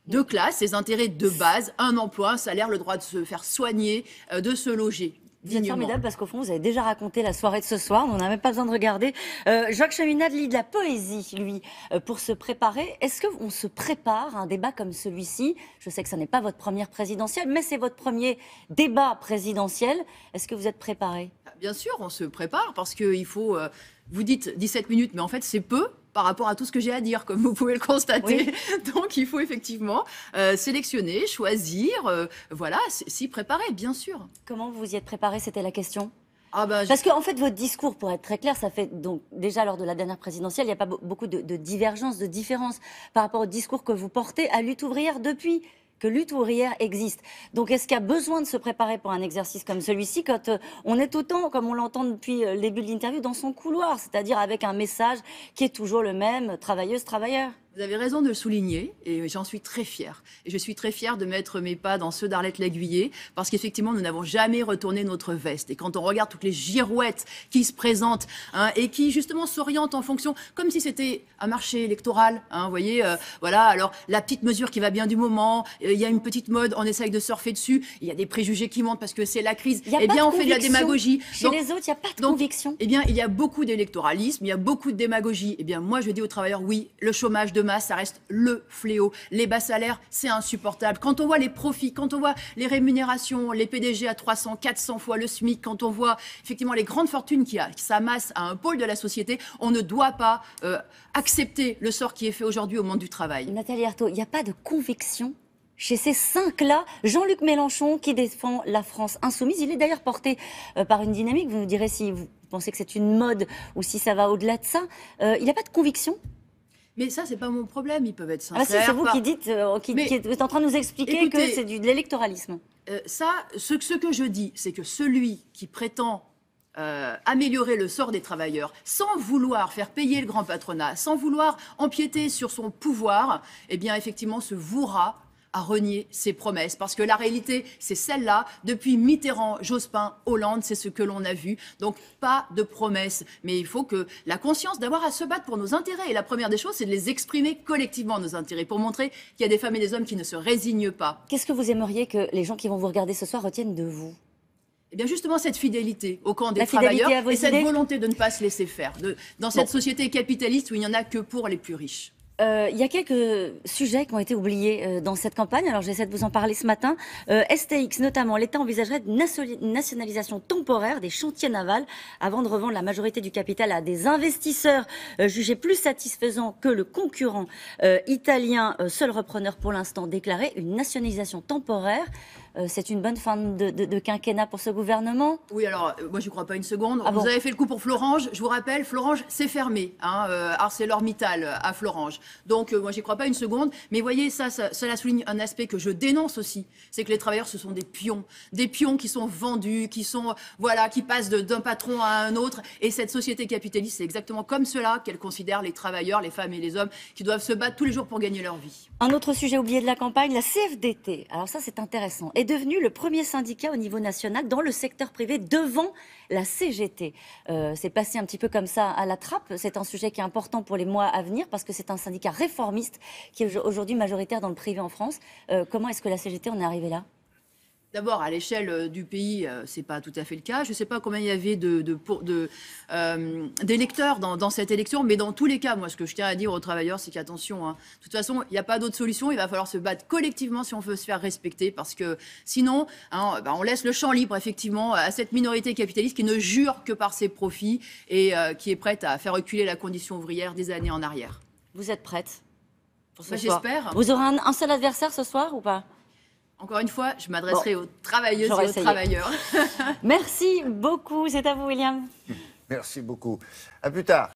de classe, ses intérêts de base, un emploi, un salaire, le droit de se faire soigner, de se loger.
Vous êtes formidable parce qu'au fond, vous avez déjà raconté la soirée de ce soir. On n'a même pas besoin de regarder. Jacques Cheminade lit de la poésie, lui, pour se préparer. Est-ce qu'on se prépare à un débat comme celui-ci? Je sais que ce n'est pas votre première présidentielle, mais c'est votre premier débat présidentiel. Est-ce que vous êtes préparé?
Bien sûr, on se prépare parce qu'il faut... vous dites 17 minutes, mais en fait, c'est peu par rapport à tout ce que j'ai à dire, comme vous pouvez le constater. Oui. Donc, il faut effectivement sélectionner, choisir, s'y préparer, bien sûr.
Comment vous vous y êtes préparé? C'était la question. Parce qu'en fait, votre discours, pour être très clair, ça fait donc déjà lors de la dernière présidentielle, il n'y a pas beaucoup de divergences, de différences par rapport au discours que vous portez à Lutte ouvrière depuis que Lutte ouvrière existe. Donc est-ce qu'il y a besoin de se préparer pour un exercice comme celui-ci quand on est autant, comme on l'entend depuis le début de l'interview, dans son couloir, c'est-à-dire avec un message qui est toujours le même, travailleuse, travailleur?
Vous avez raison de le souligner et j'en suis très fière. Et je suis très fière de mettre mes pas dans ceux d'Arlette Laguiller parce qu'effectivement, nous n'avons jamais retourné notre veste. Et quand on regarde toutes les girouettes qui se présentent et qui justement s'orientent en fonction, comme si c'était un marché électoral, vous voyez, voilà, alors la petite mesure qui va bien du moment, il y a une petite mode, on essaye de surfer dessus, il y a des préjugés qui montent parce que c'est la crise. Eh bien, on fait de la démagogie.
Chez les autres, il n'y a pas de conviction.
Eh bien, il y a beaucoup d'électoralisme, il y a beaucoup de démagogie. Eh bien, moi, je dis aux travailleurs, oui, le chômage de masse, ça reste le fléau. Les bas salaires, c'est insupportable. Quand on voit les profits, quand on voit les rémunérations, les PDG à 300, 400 fois le SMIC, quand on voit effectivement les grandes fortunes qui s'amassent à un pôle de la société, on ne doit pas accepter le sort qui est fait aujourd'hui au monde du travail.
Nathalie Arthaud, il n'y a pas de conviction chez ces 5-là? Jean-Luc Mélenchon, qui défend la France insoumise, il est d'ailleurs porté par une dynamique. Vous nous direz si vous pensez que c'est une mode ou si ça va au-delà de ça. Il n'a pas de conviction?
Mais ça, c'est pas mon problème, ils peuvent être sincères.
Ah si, c'est vous qui dites, qui êtes en train de nous expliquer que c'est de l'électoralisme.
Ce que je dis, c'est que celui qui prétend améliorer le sort des travailleurs sans vouloir faire payer le grand patronat, sans vouloir empiéter sur son pouvoir, eh bien, effectivement, se vouera à renier ses promesses. Parce que la réalité, c'est celle-là. Depuis Mitterrand, Jospin, Hollande, c'est ce que l'on a vu. Donc, pas de promesses. Mais il faut que la conscience d'avoir à se battre pour nos intérêts. Et la première des choses, c'est de les exprimer collectivement, nos intérêts, pour montrer qu'il y a des femmes et des hommes qui ne se résignent pas.
Qu'est-ce que vous aimeriez que les gens qui vont vous regarder ce soir retiennent de vous?
Eh bien, justement, cette fidélité au camp des travailleurs et cette volonté de ne pas se laisser faire. Dans cette société capitaliste où il n'y en a que pour les plus riches.
Il y a quelques sujets qui ont été oubliés dans cette campagne, alors j'essaie de vous en parler ce matin. STX notamment, l'État envisagerait une nationalisation temporaire des chantiers navals avant de revendre la majorité du capital à des investisseurs jugés plus satisfaisants que le concurrent italien, seul repreneur pour l'instant déclaré. Une nationalisation temporaire, c'est une bonne fin de quinquennat pour ce gouvernement?
Oui, alors moi je ne crois pas une seconde. Vous avez fait le coup pour Florange, je vous rappelle, Florange c'est fermé, ArcelorMittal à Florange. Donc moi j'y crois pas une seconde, mais voyez, cela souligne un aspect que je dénonce aussi, c'est que les travailleurs ce sont des pions qui sont vendus, qui passent d'un patron à un autre, et cette société capitaliste c'est exactement comme cela qu'elle considère les travailleurs, les femmes et les hommes qui doivent se battre tous les jours pour gagner leur vie.
Un autre sujet oublié de la campagne, la CFDT, alors ça c'est intéressant, est devenu le premier syndicat au niveau national dans le secteur privé devant la CGT. C'est passé un petit peu comme ça à la trappe, c'est un sujet qui est important pour les mois à venir parce que c'est un syndicat réformiste qui est aujourd'hui majoritaire dans le privé en France. Comment est-ce que la CGT en est arrivée là?
D'abord, à l'échelle du pays, c'est pas tout à fait le cas. Je ne sais pas combien il y avait d'électeurs dans cette élection, mais dans tous les cas, moi, ce que je tiens à dire aux travailleurs, c'est qu'attention, de toute façon, il n'y a pas d'autre solution. Il va falloir se battre collectivement si on veut se faire respecter, parce que sinon, on laisse le champ libre, effectivement, à cette minorité capitaliste qui ne jure que par ses profits et qui est prête à faire reculer la condition ouvrière des années en arrière.
Vous êtes prête pour ce soir?
J'espère.
Vous aurez un seul adversaire ce soir ou pas?
Encore une fois, je m'adresserai aux travailleuses et aux travailleurs.
Merci beaucoup. C'est à vous, William.
Merci beaucoup. À plus tard.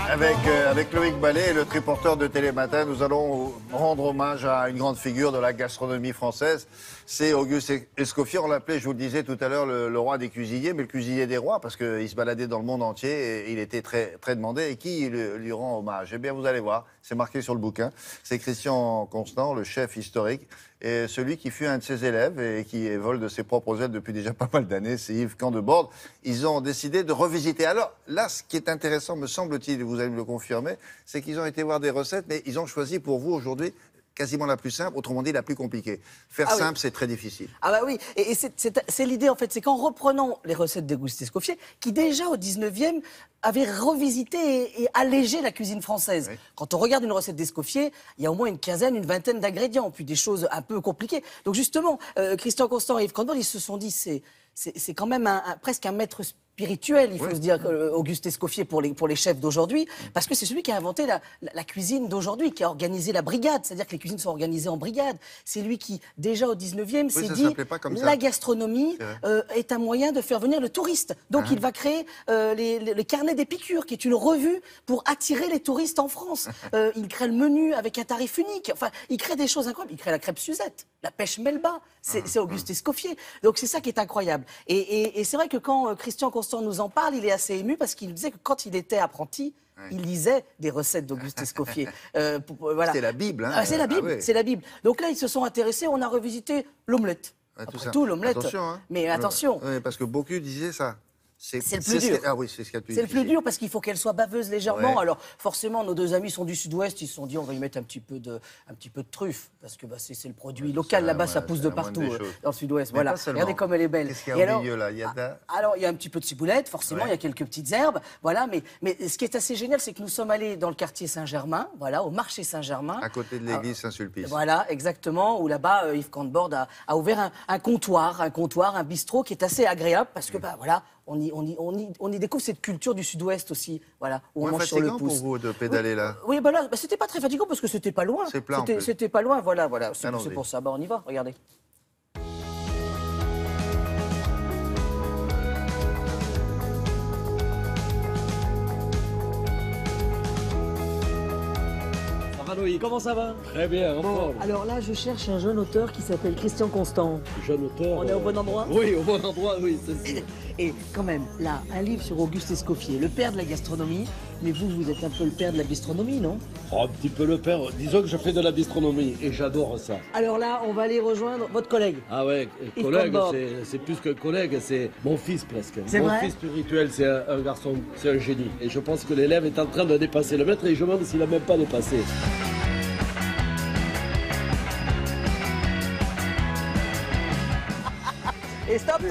Avec Loïc Ballet, le triporteur de Télématin, nous allons rendre hommage à une grande figure de la gastronomie française. C'est Auguste Escoffier, on l'appelait, je vous le disais tout à l'heure, le roi des cuisiniers, mais le cuisinier des rois, parce qu'il se baladait dans le monde entier et il était très, très demandé. Et qui lui rend hommage? Eh bien, vous allez voir, c'est marqué sur le bouquin. C'est Christian Constant, le chef historique, et celui qui fut un de ses élèves et qui vole de ses propres ailes depuis déjà pas mal d'années, c'est Yves Candeborde. Ils ont décidé de revisiter. Alors là, ce qui est intéressant, me semble-t-il, et vous allez me le confirmer, c'est qu'ils ont été voir des recettes, mais ils ont choisi pour vous aujourd'hui quasiment la plus simple, autrement dit la plus compliquée. Faire simple, c'est très difficile.
Ah bah oui, et c'est l'idée en fait, c'est qu'en reprenant les recettes d'Auguste Escoffier, qui déjà au 19e avait revisité et allégé la cuisine française. Oui. Quand on regarde une recette d'Escoffier, il y a au moins une quinzaine, une vingtaine d'ingrédients, puis des choses un peu compliquées. Donc justement, Christian Constant et Yves Candeborde, ils se sont dit, c'est quand même presque un maître spirituel, il faut se dire, Auguste Escoffier pour les chefs d'aujourd'hui, parce que c'est celui qui a inventé la cuisine d'aujourd'hui, qui a organisé la brigade, c'est-à-dire que les cuisines sont organisées en brigade. C'est lui qui, déjà au 19e, s'est dit, la gastronomie est un moyen de faire venir le touriste. Donc il va créer le carnet des piqûres, qui est une revue pour attirer les touristes en France. Il crée le menu avec un tarif unique. Enfin, il crée des choses incroyables. Il crée la crêpe Suzette, la pêche Melba. C'est Auguste Escoffier. Donc c'est ça qui est incroyable. Et c'est vrai que quand Christian Constant nous en parle, il est assez ému parce qu'il disait que quand il était apprenti, il lisait des recettes d'Auguste Escoffier. Voilà.
C'est la Bible. Hein.
C'est la Bible, c'est la Bible. Donc là, ils se sont intéressés, on a revisité l'omelette. Après tout, l'omelette.
Attention, hein.
Mais attention.
Oui, parce que beaucoup disaient ça.
C'est le plus dur.
Ah oui, c'est ce qu'il y a de plus
C'est le plus dur parce qu'il faut qu'elle soit baveuse légèrement.
Ouais.
Alors forcément, nos deux amis sont du Sud-Ouest, ils se sont dit on va y mettre un petit peu de truffe parce que c'est le produit local là-bas, ça pousse de partout dans le Sud-Ouest. Voilà. Regardez comme elle est belle.
Qu'est-ce qu'il y a au milieu là?
Alors il y a un petit peu de ciboulette, forcément, il y a quelques petites herbes, voilà. Mais ce qui est assez génial, c'est que nous sommes allés dans le quartier Saint-Germain, voilà, au marché Saint-Germain.
À côté de l'église Saint-Sulpice. Voilà,
exactement. Où là-bas, Yves Cantbord a ouvert un comptoir, un bistrot qui est assez agréable parce que voilà. On y découvre cette culture du Sud-Ouest aussi, voilà, où on mange sur le pouce.
C'est fatigant pour vous de pédaler là?
Oui, bah là, c'était pas très fatigant parce que c'était pas loin.
C'est plat en plus.
C'était pas loin, voilà. C'est pour ça. Bah, on y va, regardez.
Loïc. Comment ça va? Très bien,
bon. Alors là, je cherche un jeune auteur qui s'appelle Christian Constant.
Jeune auteur.
On est au bon endroit?
Oui, au bon endroit, oui, c'est sûr.
Et quand même, là, un livre sur Auguste Escoffier, le père de la gastronomie. Mais vous êtes un peu le père de la bistronomie, non?
Un petit peu le père. Disons que je fais de la bistronomie et j'adore ça.
Alors là, on va aller rejoindre votre collègue.
Ah ouais, collègue, c'est plus qu'un collègue, c'est mon fils presque. Mon fils spirituel, c'est un garçon, c'est un génie. Et je pense que l'élève est en train de dépasser le maître et je me demande s'il n'a même pas dépassé.
Et stop.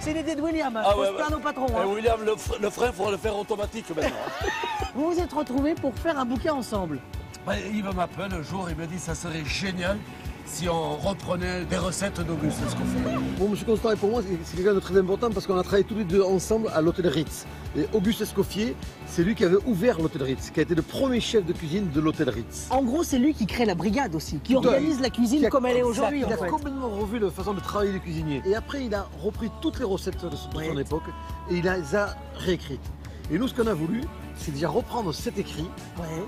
C'est l'idée de William, faut se plaindre au patron.
William, le frein, il faudra le faire automatique maintenant.
Vous vous êtes retrouvés pour faire un bouquin ensemble.
Yves m'appelle un jour, il me dit ça serait génial si on reprenait des recettes d'Auguste Escoffier.
Bon, M. Constant, et pour moi, c'est quelqu'un de très important parce qu'on a travaillé tous les deux ensemble à l'hôtel Ritz. Et Auguste Escoffier, c'est lui qui avait ouvert l'hôtel Ritz, qui a été le premier chef de cuisine de l'hôtel Ritz.
En gros, c'est lui qui crée la brigade aussi, qui organise la cuisine comme elle est aujourd'hui.
Il a complètement revu la façon de travailler des cuisiniers. Et après, il a repris toutes les recettes de son époque et il les a réécrites. Et nous, ce qu'on a voulu, c'est déjà reprendre cet écrit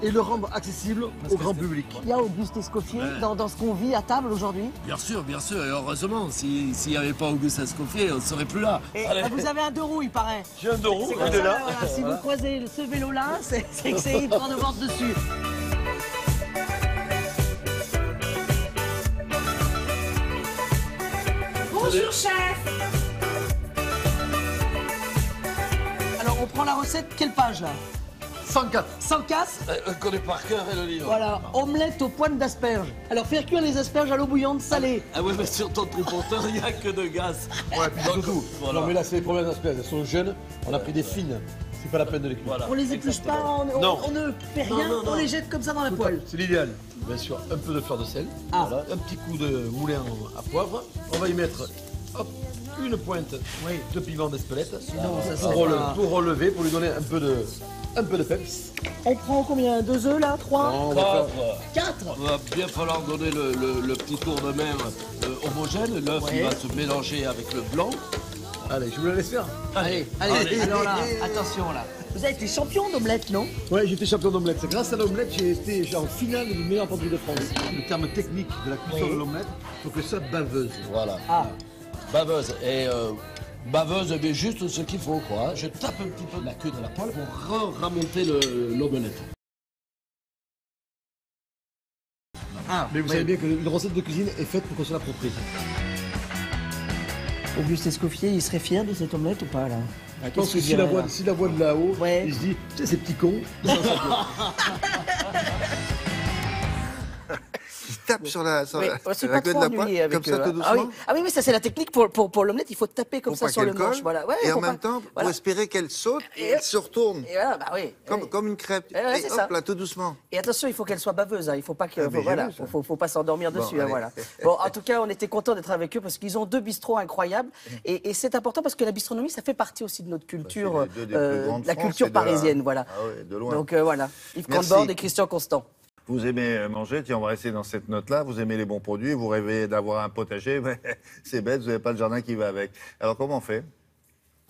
et le rendre accessible au grand public.
Il y a Auguste Escoffier dans ce qu'on vit à table aujourd'hui?
Bien sûr, et heureusement, s'il n'y avait pas Auguste Escoffier, on ne serait plus là.
Et vous avez un deux roues, il paraît.
J'ai un deux roues,
il est là. Voilà, si vous croisez ce vélo-là, c'est que c'est Yves Cantbord dessus.
Bonjour, chef.
Alors, on prend la recette, quelle page là?
104.
104.
On connaît par cœur le livre.
Voilà, omelette aux pointes d'asperges. Alors, faire cuire les asperges à l'eau bouillante salée.
Ah ouais, mais sur ton triporteur, il n'y a que de gaz.
Ouais, puis surtout, non mais là, c'est les premières asperges, elles sont jeunes, on a pris des fines. C'est pas la peine de les cuire.
Voilà. On les épluche pas, on ne fait rien, on les jette comme ça dans la poêle.
C'est l'idéal. Bien sûr, un peu de fleur de sel, voilà, un petit coup de moulin à poivre. On va y mettre une pointe de piment d'Espelette pour relever, pour lui donner un peu de peps.
On prend combien? 2 œufs là? 3? 4?
Il va bien falloir donner le petit tour de main homogène. L'œuf il va se mélanger avec le blanc.
Allez, je vous la laisse faire.
Allez. Alors là, attention là. Vous avez été champion d'omelette, non?
Oui, j'étais champion d'omelette. C'est grâce à l'omelette j'ai été en finale du meilleur pâtissier de France. Le terme technique de la cuisson de l'omelette, il faut que ça baveuse.
Voilà. Baveuse. Et baveuse, mais juste ce qu'il faut, quoi. Je tape un petit peu de la queue dans la poêle pour remonter l'omelette.
Mais vous savez bien qu'une recette de cuisine est faite pour qu'on se l'approprie.
Auguste Escoffier, il serait fier de cette omelette ou pas là?
Je pense que s'il la voit de là-haut, il se dit, tu sais, ces petits cons.
tape sur la
queue
de la poêle, comme ça, tout doucement.
Ah oui, mais ça, c'est la technique pour l'omelette. Il faut taper comme ça sur le manche. Voilà. Ouais,
et en même temps, pour espérer qu'elle saute et elle se retourne.
Et voilà, bah oui.
Comme une crêpe. Et hop, là, tout doucement.
Et attention, il faut qu'elle soit baveuse. Il faut pas faut pas s'endormir dessus. Voilà. Bon, en tout cas, on était contents d'être avec eux parce qu'ils ont 2 bistrots incroyables. Et c'est important parce que la bistronomie, ça fait partie aussi de notre culture, la culture parisienne. Voilà.
De loin.
Donc voilà. Yves Cambord et Christian Constant.
Vous aimez manger, tiens, on va rester dans cette note-là. Vous aimez les bons produits, vous rêvez d'avoir un potager, mais c'est bête, vous n'avez pas le jardin qui va avec. Alors comment on fait ?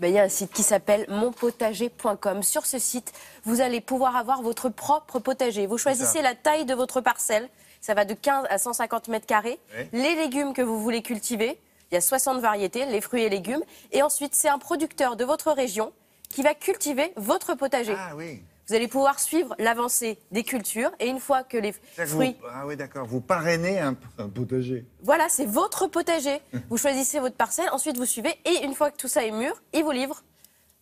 Il y a un site qui s'appelle monpotager.com. Sur ce site, vous allez pouvoir avoir votre propre potager. Vous choisissez la taille de votre parcelle. Ça va de 15 à 150 mètres carrés. Les légumes que vous voulez cultiver. Il y a 60 variétés, les fruits et légumes. Et ensuite, c'est un producteur de votre région qui va cultiver votre potager.
Ah oui.
Vous allez pouvoir suivre l'avancée des cultures et une fois que les fruits...
Ah oui, d'accord. Vous parrainez un potager.
Voilà, c'est votre potager. Vous choisissez votre parcelle, ensuite vous suivez et une fois que tout ça est mûr, ils vous livrent.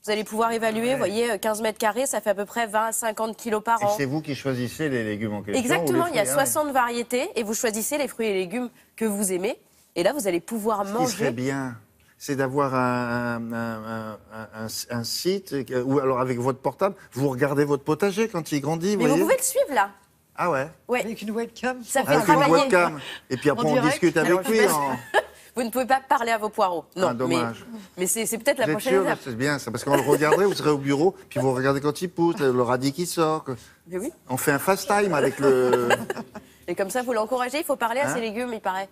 Vous allez pouvoir évaluer, vous voyez, 15 mètres carrés, ça fait à peu près 20 à 50 kilos par an.
Et c'est vous qui choisissez les légumes en question?
Exactement, il y a 60 variétés et vous choisissez les fruits et légumes que vous aimez. Et là, vous allez pouvoir manger...
Ce qui serait bien, c'est d'avoir un site, ou alors avec votre portable, vous regardez votre potager quand il grandit.
Mais vous pouvez le suivre là.
Ah ouais?
Avec
une webcam.
Ça fait
avec
travailler.
Une webcam. Et puis après, on discute avec lui.
Vous ne pouvez pas parler à vos poireaux. Non,
dommage.
Mais c'est peut-être la prochaine étape.
C'est bien ça, parce qu'on le regarderait, vous serez au bureau, puis vous regardez quand il pousse, le radis qui sort.
Mais oui.
On fait un fast time avec le...
Et comme ça, vous l'encouragez, il faut parler à ses légumes, il paraît.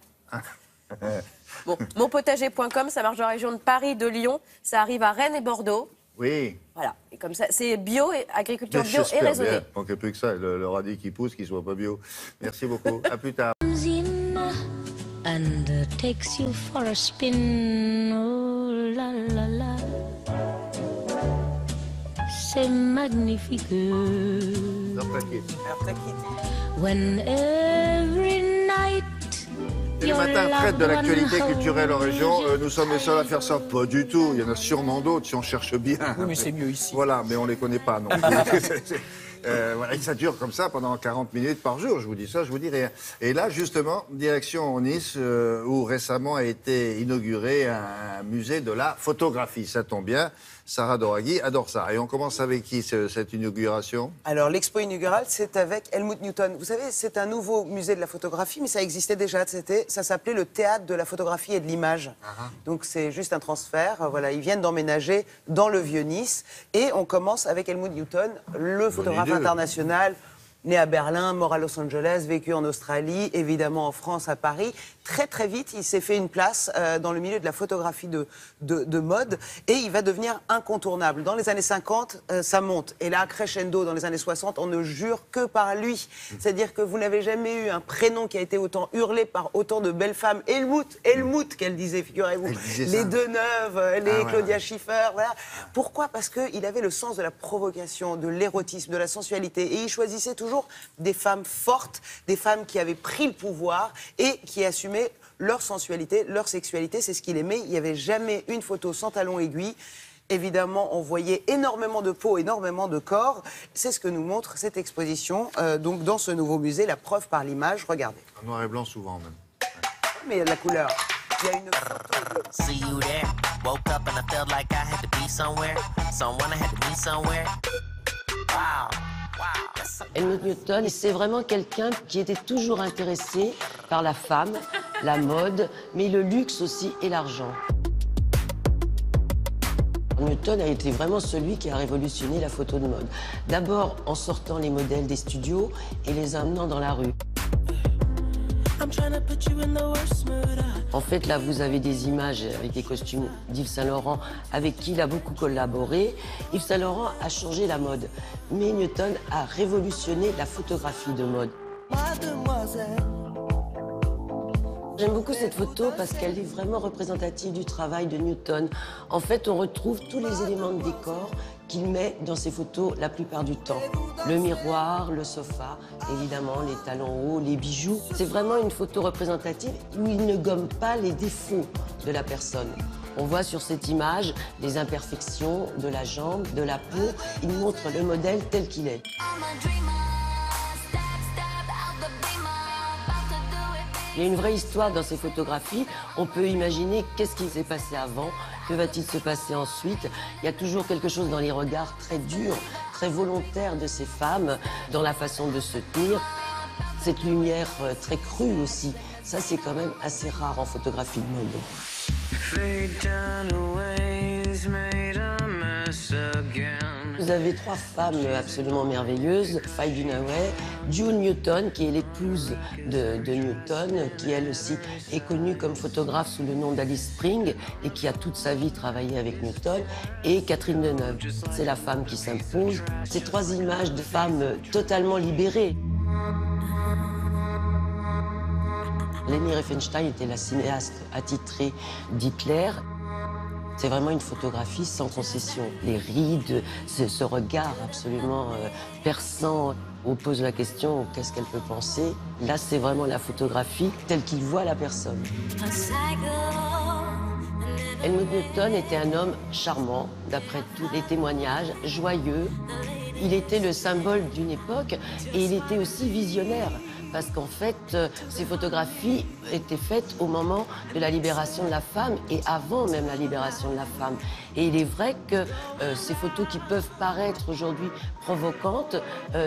Bon, monpotager.com, ça marche dans la région de Paris, de Lyon, ça arrive à Rennes et Bordeaux.
Oui.
Voilà, et comme ça, c'est bio, et agriculture bio et raisonnée.
Bien. Il manque plus que ça, le radis qui pousse, qu'il soit pas bio. Merci beaucoup, à plus tard.
And takes you for a spin, oh la la la. C'est magnifique. When every night.
Et le matin traite de l'actualité culturelle en région. Nous sommes les seuls à faire ça. Pas du tout. Il y en a sûrement d'autres si on cherche bien.
Oui, mais c'est mieux ici.
Voilà, mais on les connaît pas non. Voilà, ça dure comme ça pendant 40 minutes par jour. Je vous dis ça, je vous dis rien. Et là, justement, direction Nice, où récemment a été inauguré un musée de la photographie. Ça tombe bien. Sarah Doraghi adore ça. Et on commence avec qui, cette inauguration?
Alors, l'expo inaugurale, c'est avec Helmut Newton. Vous savez, c'est un nouveau musée de la photographie, mais ça existait déjà. Ça s'appelait le Théâtre de la photographie et de l'image. Donc, c'est juste un transfert. Voilà, ils viennent d'emménager dans le Vieux-Nice. Et on commence avec Helmut Newton, le photographe international, né à Berlin, mort à Los Angeles, vécu en Australie, évidemment en France, à Paris. Très très vite, il s'est fait une place dans le milieu de la photographie de mode et il va devenir incontournable. Dans les années 50, ça monte. Et là, crescendo, dans les années 60, on ne jure que par lui. C'est-à-dire que vous n'avez jamais eu un prénom qui a été autant hurlé par autant de belles femmes. Helmut, qu'elle disait, figurez-vous. Les Deneuve, les Claudia Schiffer, voilà. Pourquoi? Parce qu'il avait le sens de la provocation, de l'érotisme, de la sensualité. Et il choisissait toujours des femmes fortes, des femmes qui avaient pris le pouvoir et qui assumaient leur sensualité, leur sexualité. C'est ce qu'il aimait. Il n'y avait jamais une photo sans talons aiguilles. Évidemment, on voyait énormément de peau, énormément de corps. C'est ce que nous montre cette exposition. Donc, dans ce nouveau musée, la preuve par l'image. Regardez.
En noir et blanc souvent même.
Mais il y a de la couleur. Il y a une...
See you there. Woke up and I felt like I had to be somewhere. Someone I had to be somewhere. Wow.
Helmut Newton, c'est vraiment quelqu'un qui était toujours intéressé par la femme, la mode, mais le luxe aussi et l'argent. Newton a été vraiment celui qui a révolutionné la photo de mode. D'abord en sortant les modèles des studios et les amenant dans la rue. En fait, là, vous avez des images avec des costumes d'Yves Saint Laurent, avec qui il a beaucoup collaboré. Yves Saint Laurent a changé la mode, mais Newton a révolutionné la photographie de mode. J'aime beaucoup cette photo parce qu'elle est vraiment représentative du travail de Newton. En fait, on retrouve tous les éléments de décor qu'il met dans ses photos la plupart du temps. Le miroir, le sofa, évidemment, les talons hauts, les bijoux. C'est vraiment une photo représentative où il ne gomme pas les défauts de la personne. On voit sur cette image les imperfections de la jambe, de la peau. Il montre le modèle tel qu'il est. Il y a une vraie histoire dans ces photographies. On peut imaginer qu'est-ce qui s'est passé avant, que va-t-il se passer ensuite. Il y a toujours quelque chose dans les regards très durs, très volontaires de ces femmes, dans la façon de se tenir. Cette lumière très crue aussi, ça c'est quand même assez rare en photographie de mode. Vous avez 3 femmes absolument merveilleuses. Faye Dunaway, June Newton, qui est l'épouse de Newton, qui elle aussi est connue comme photographe sous le nom d'Alice Spring et qui a toute sa vie travaillé avec Newton, et Catherine Deneuve. C'est la femme qui s'impose. Ces 3 images de femmes totalement libérées. Leni Riefenstahl était la cinéaste attitrée d'Hitler. C'est vraiment une photographie sans concession. Les rides, ce regard absolument perçant. On pose la question, qu'est-ce qu'elle peut penser? Là, c'est vraiment la photographie telle qu'il voit la personne. Helmut Newton était un homme charmant, d'après tous les témoignages, joyeux. Il était le symbole d'une époque et il était aussi visionnaire. Parce qu'en fait, ces photographies étaient faites au moment de la libération de la femme et avant même la libération de la femme. Et il est vrai que ces photos qui peuvent paraître aujourd'hui provocantes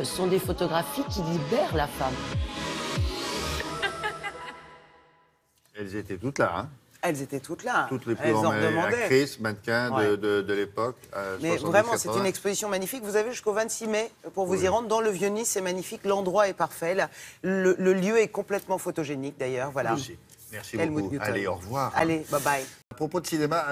sont des photographies qui libèrent la femme.
Elles étaient toutes là, hein?
Elles étaient toutes là.
Toutes les plus grandes actrices, mannequins de l'époque.
Mais vraiment, c'est une exposition magnifique. Vous avez jusqu'au 26 mai pour vous y rendre. Dans le Vieux-Nice, c'est magnifique. L'endroit est parfait. Le lieu est complètement photogénique, d'ailleurs. Voilà.
Merci beaucoup. Allez, au revoir.
Allez, bye-bye.
À propos de cinéma,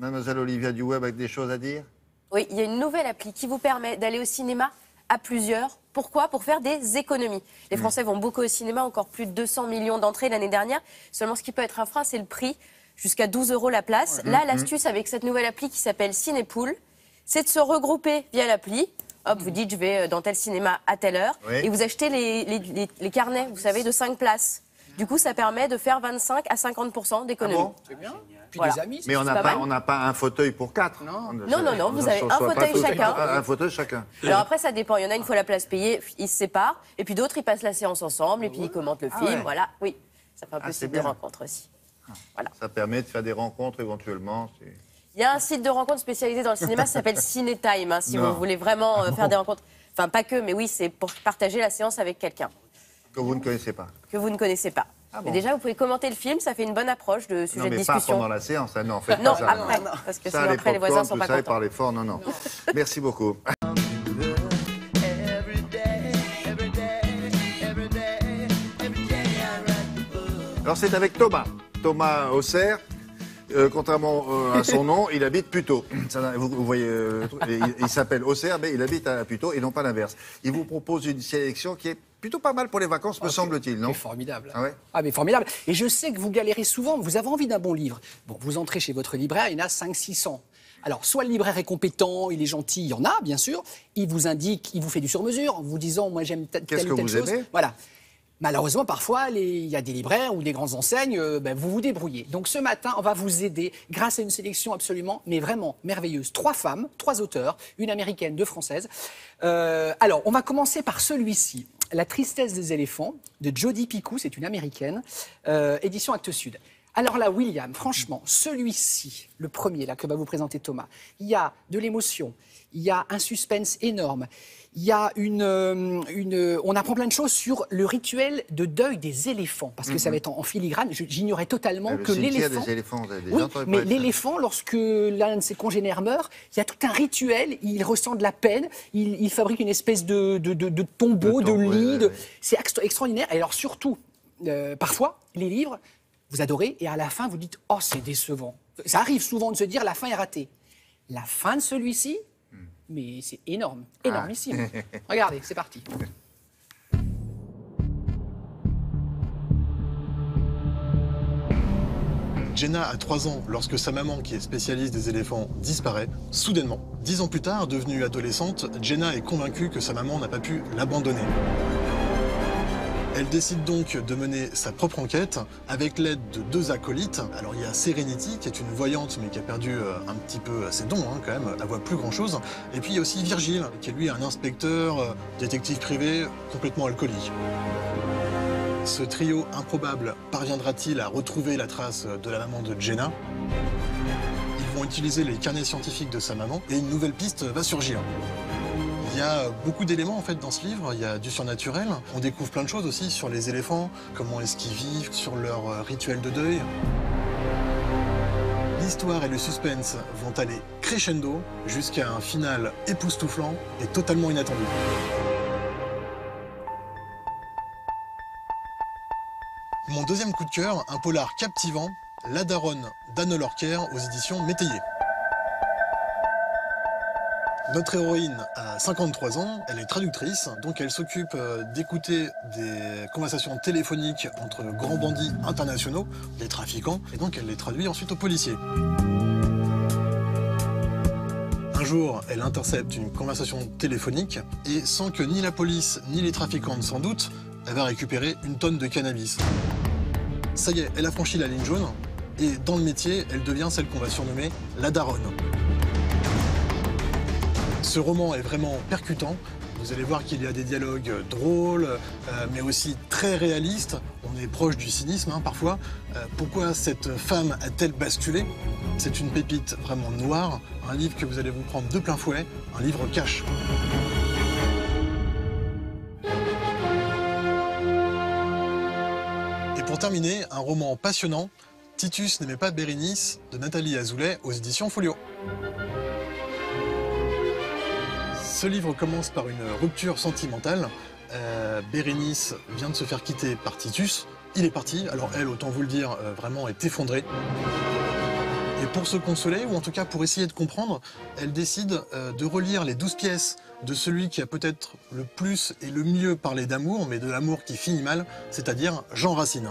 mademoiselle Olivia Duweb, avec des choses à dire?
Oui, il y a une nouvelle appli qui vous permet d'aller au cinéma à plusieurs. Pourquoi? Pour faire des économies. Les Français vont beaucoup au cinéma, encore plus de 200 millions d'entrées l'année dernière. Seulement, ce qui peut être un frein, c'est le prix. Jusqu'à 12 € la place. Là, l'astuce avec cette nouvelle appli qui s'appelle Cinépool, c'est de se regrouper via l'appli. Hop, vous dites, je vais dans tel cinéma à telle heure. Et vous achetez les carnets, vous savez, de 5 places. Du coup, ça permet de faire 25 à 50% d'économies.
Ah bon?
C'est bien. Puis
Voilà.
des amis,
Mais on n'a pas un fauteuil pour 4.
Non, vous avez un fauteuil chacun.
Un fauteuil chacun.
Alors après, ça dépend. Il y en a, une fois la place payée, ils se séparent. Et puis d'autres, ils passent la séance ensemble. Et puis ils commentent le film. Voilà, oui. Ça fait un peu site de rencontre aussi. Voilà.
Ça permet de faire des rencontres éventuellement.
Il y a un site de rencontre spécialisé dans le cinéma, ça s'appelle Cinétime, hein, si vous voulez vraiment faire des rencontres. Enfin, pas que, mais oui, c'est pour partager la séance avec quelqu'un.
Que vous ne connaissez pas.
Que vous ne connaissez pas.
Ah bon.
Mais déjà, vous pouvez commenter le film, ça fait une bonne approche de sujet de discussion.
Non, mais pas pendant la séance, hein, non, faites
non,
pas ça.
après, parce que sinon après les voisins sont pas contents.
Par les forts, non. Merci beaucoup. Alors c'est avec Thomas Auxerre. Contrairement à son nom, il habite Puteaux. Vous voyez, il s'appelle Auxerre, mais il habite à Puteaux et non pas l'inverse. Il vous propose une sélection qui est plutôt pas mal pour les vacances, me semble-t-il, non?
C'est formidable.
Ah ouais?
Ah mais formidable. Et je sais que vous galérez souvent, vous avez envie d'un bon livre. Bon, vous entrez chez votre libraire, il y en a 500-600. Alors, soit le libraire est compétent, il est gentil, il y en a, bien sûr. Il vous indique, il vous fait du sur-mesure en vous disant, moi j'aime telle ou telle chose.
Qu'est-ce que vous aimez?
Voilà. Malheureusement, parfois, il y a des libraires ou des grandes enseignes, vous vous débrouillez. Donc ce matin, on va vous aider grâce à une sélection absolument, mais vraiment merveilleuse. 3 femmes, 3 auteurs, une américaine, 2 françaises. Alors, on va commencer par celui-ci. La tristesse des éléphants, de Jodi Picoult, c'est une américaine, édition Actes Sud. Alors là, William, franchement, celui-ci, le premier là que va vous présenter Thomas, il y a de l'émotion, il y a un suspense énorme, il y a on apprend plein de choses sur le rituel de deuil des éléphants, parce que ça va être en filigrane. J'ignorais totalement que l'éléphant...
des éléphants, vous avez déjà
Oui,
entendu
mais
parler de ça.
l'éléphant, lorsque l'un de ses congénères meurt, il y a tout un rituel, il ressent de la peine, il fabrique une espèce de tombeau, de lit, c'est extraordinaire. Et alors surtout, parfois, les livres... Vous adorez, et à la fin, vous dites « Oh, c'est décevant ». Ça arrive souvent de se dire « La fin est ratée ». La fin de celui-ci, mais c'est énorme, énormissime. Regardez, c'est parti.
Jenna a 3 ans lorsque sa maman, qui est spécialiste des éléphants, disparaît. Soudainement, 10 ans plus tard, devenue adolescente, Jenna est convaincue que sa maman n'a pas pu l'abandonner. Elle décide donc de mener sa propre enquête avec l'aide de 2 acolytes. Alors il y a Serenity, qui est une voyante mais qui a perdu un petit peu ses dons quand même, elle voit plus grand chose. Et puis il y a aussi Virgile, qui est lui un inspecteur, détective privé, complètement alcoolique. Ce trio improbable parviendra-t-il à retrouver la trace de la maman de Jenna? Ils vont utiliser les carnets scientifiques de sa maman et une nouvelle piste va surgir. Il y a beaucoup d'éléments en fait dans ce livre, il y a du surnaturel. On découvre plein de choses aussi sur les éléphants, comment est-ce qu'ils vivent, sur leur rituel de deuil. L'histoire et le suspense vont aller crescendo jusqu'à un final époustouflant et totalement inattendu. Mon deuxième coup de cœur, un polar captivant, La Daronne d'Anne Lorquer aux éditions Métayer. Notre héroïne a 53 ans, elle est traductrice, donc elle s'occupe d'écouter des conversations téléphoniques entre grands bandits internationaux, des trafiquants, et donc elle les traduit ensuite aux policiers. Un jour, elle intercepte une conversation téléphonique, et sans que ni la police ni les trafiquants ne s'en doutent, elle va récupérer une tonne de cannabis. Ça y est, elle a franchi la ligne jaune, et dans le métier, elle devient celle qu'on va surnommer la daronne. Ce roman est vraiment percutant. Vous allez voir qu'il y a des dialogues drôles, mais aussi très réalistes. On est proche du cynisme, hein, parfois. Pourquoi cette femme a-t-elle basculé? C'est une pépite vraiment noire, un livre que vous allez vous prendre de plein fouet, un livre cash. Et pour terminer, un roman passionnant, Titus n'aimait pas Bérénice, de Nathalie Azoulay, aux éditions Folio. Ce livre commence par une rupture sentimentale. Bérénice vient de se faire quitter par Titus. Il est parti, alors elle, autant vous le dire, vraiment est effondrée. Et pour se consoler, ou en tout cas pour essayer de comprendre, elle décide de relire les 12 pièces de celui qui a peut-être le plus et le mieux parlé d'amour, mais de l'amour qui finit mal, c'est-à-dire Jean Racine.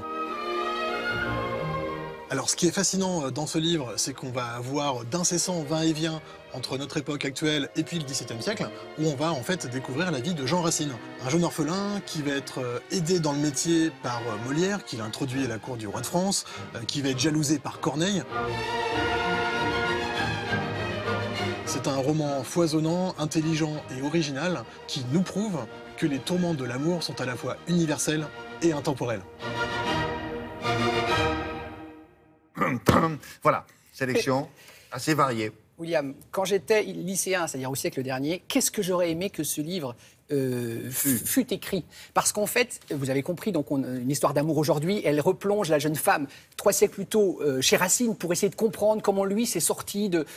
Alors ce qui est fascinant dans ce livre, c'est qu'on va avoir d'incessants va-et-vient entre notre époque actuelle et puis le XVIIe siècle, où on va en fait découvrir la vie de Jean Racine. Un jeune orphelin qui va être aidé dans le métier par Molière, qui l'a introduit à la cour du roi de France, qui va être jalousé par Corneille. C'est un roman foisonnant, intelligent et original qui nous prouve que les tourments de l'amour sont à la fois universels et intemporels.
Voilà, sélection assez variée.
William, quand j'étais lycéen, c'est-à-dire au siècle dernier, qu'est-ce que j'aurais aimé que ce livre fut écrit. Parce qu'en fait, vous avez compris, donc une histoire d'amour aujourd'hui, elle replonge la jeune femme 3 siècles plus tôt chez Racine pour essayer de comprendre comment lui s'est sorti de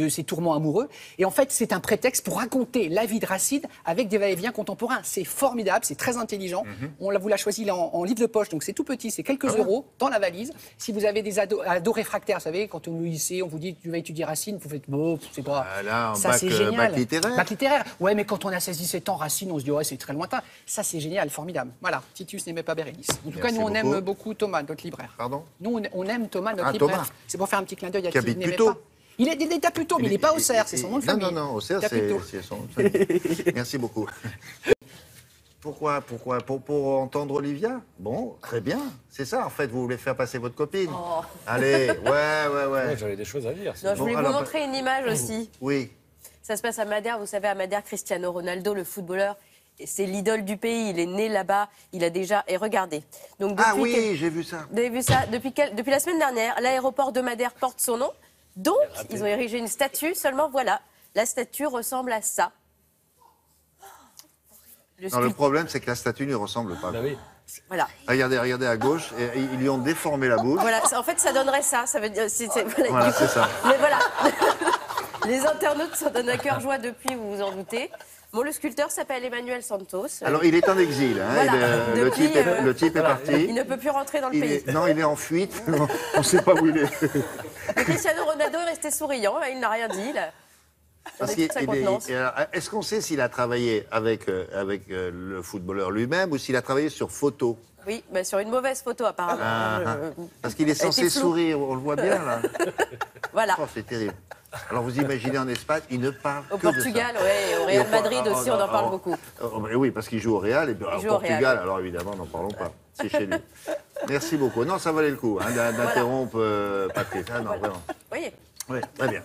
ses tourments amoureux. Et en fait, c'est un prétexte pour raconter la vie de Racine avec des va-et-vient contemporains. C'est formidable, c'est très intelligent. On vous l'a choisi là, en livre de poche, donc c'est tout petit, c'est quelques euros dans la valise. Si vous avez des ados réfractaires, vous savez, quand on est au lycée, on vous dit tu vas étudier Racine, vous faites bon, c'est pas...
Là,
ça c'est génial.
Bac littéraire.
Bac littéraire. Ouais, mais quand on a 16-17 ans, Racine, on se dit ouais, c'est très lointain. Ça c'est génial, formidable. Voilà, Titus n'aimait pas Bérénice. En tout cas, nous on aime beaucoup Thomas, notre libraire.
Pardon?
Nous on aime Thomas, notre libraire. C'est pour faire un petit clin d'œil à qui
habite
n'aimait
Puteaux.
pas. Il est à Puteaux, mais il n'est pas Auxerre, c'est son nom de famille.
Non, Auxerre, c'est son nom de famille. Merci beaucoup. Pourquoi pour entendre Olivia? Bon, très bien. C'est ça, en fait, vous voulez faire passer votre copine.
Oh.
Allez, ouais.
J'avais des choses à dire.
Non, je voulais vous montrer une image aussi.
Oui.
Ça se passe à Madère. Vous savez, à Madère, Cristiano Ronaldo, le footballeur, c'est l'idole du pays. Il est né là-bas. Il a déjà... Et regardez. Donc,
j'ai vu ça.
Vous avez vu ça? Depuis la semaine dernière, l'aéroport de Madère porte son nom. Donc, ils ont érigé une statue. Seulement, voilà, la statue ressemble à ça.
Le problème, c'est que la statue ne ressemble pas.
Oui.
Voilà.
Regardez à gauche, et ils lui ont déformé la bouche.
Voilà, en fait, ça donnerait ça. Ça veut dire...
Voilà, c'est ça.
Mais voilà. Les internautes s'en donnent à cœur joie depuis, vous vous en doutez. Bon, le sculpteur s'appelle Emmanuel Santos.
Alors, il est en exil. Hein.
Voilà.
Le type est parti.
Il ne peut plus rentrer dans le pays.
Non, il est en fuite. On ne sait pas où il est.
Cristiano Ronaldo est resté souriant. Il n'a rien dit.
Est-ce qu'on sait s'il a travaillé avec le footballeur lui-même ou s'il a travaillé sur photo?
Oui, mais sur une mauvaise photo apparemment.
Parce qu'il est censé sourire, on le voit bien là.
Voilà.
Oh, c'est terrible. Alors vous imaginez en Espagne, il ne parle que
de ça. Au Portugal, oui, au Real Madrid aussi, on en parle beaucoup.
Oui, parce qu'il joue au Real, et au Portugal, alors évidemment, n'en parlons pas. C'est chez lui. Merci beaucoup. Non, ça valait le coup d'interrompre Patrick. Ah non, vraiment.
Oui.
Oui, très bien.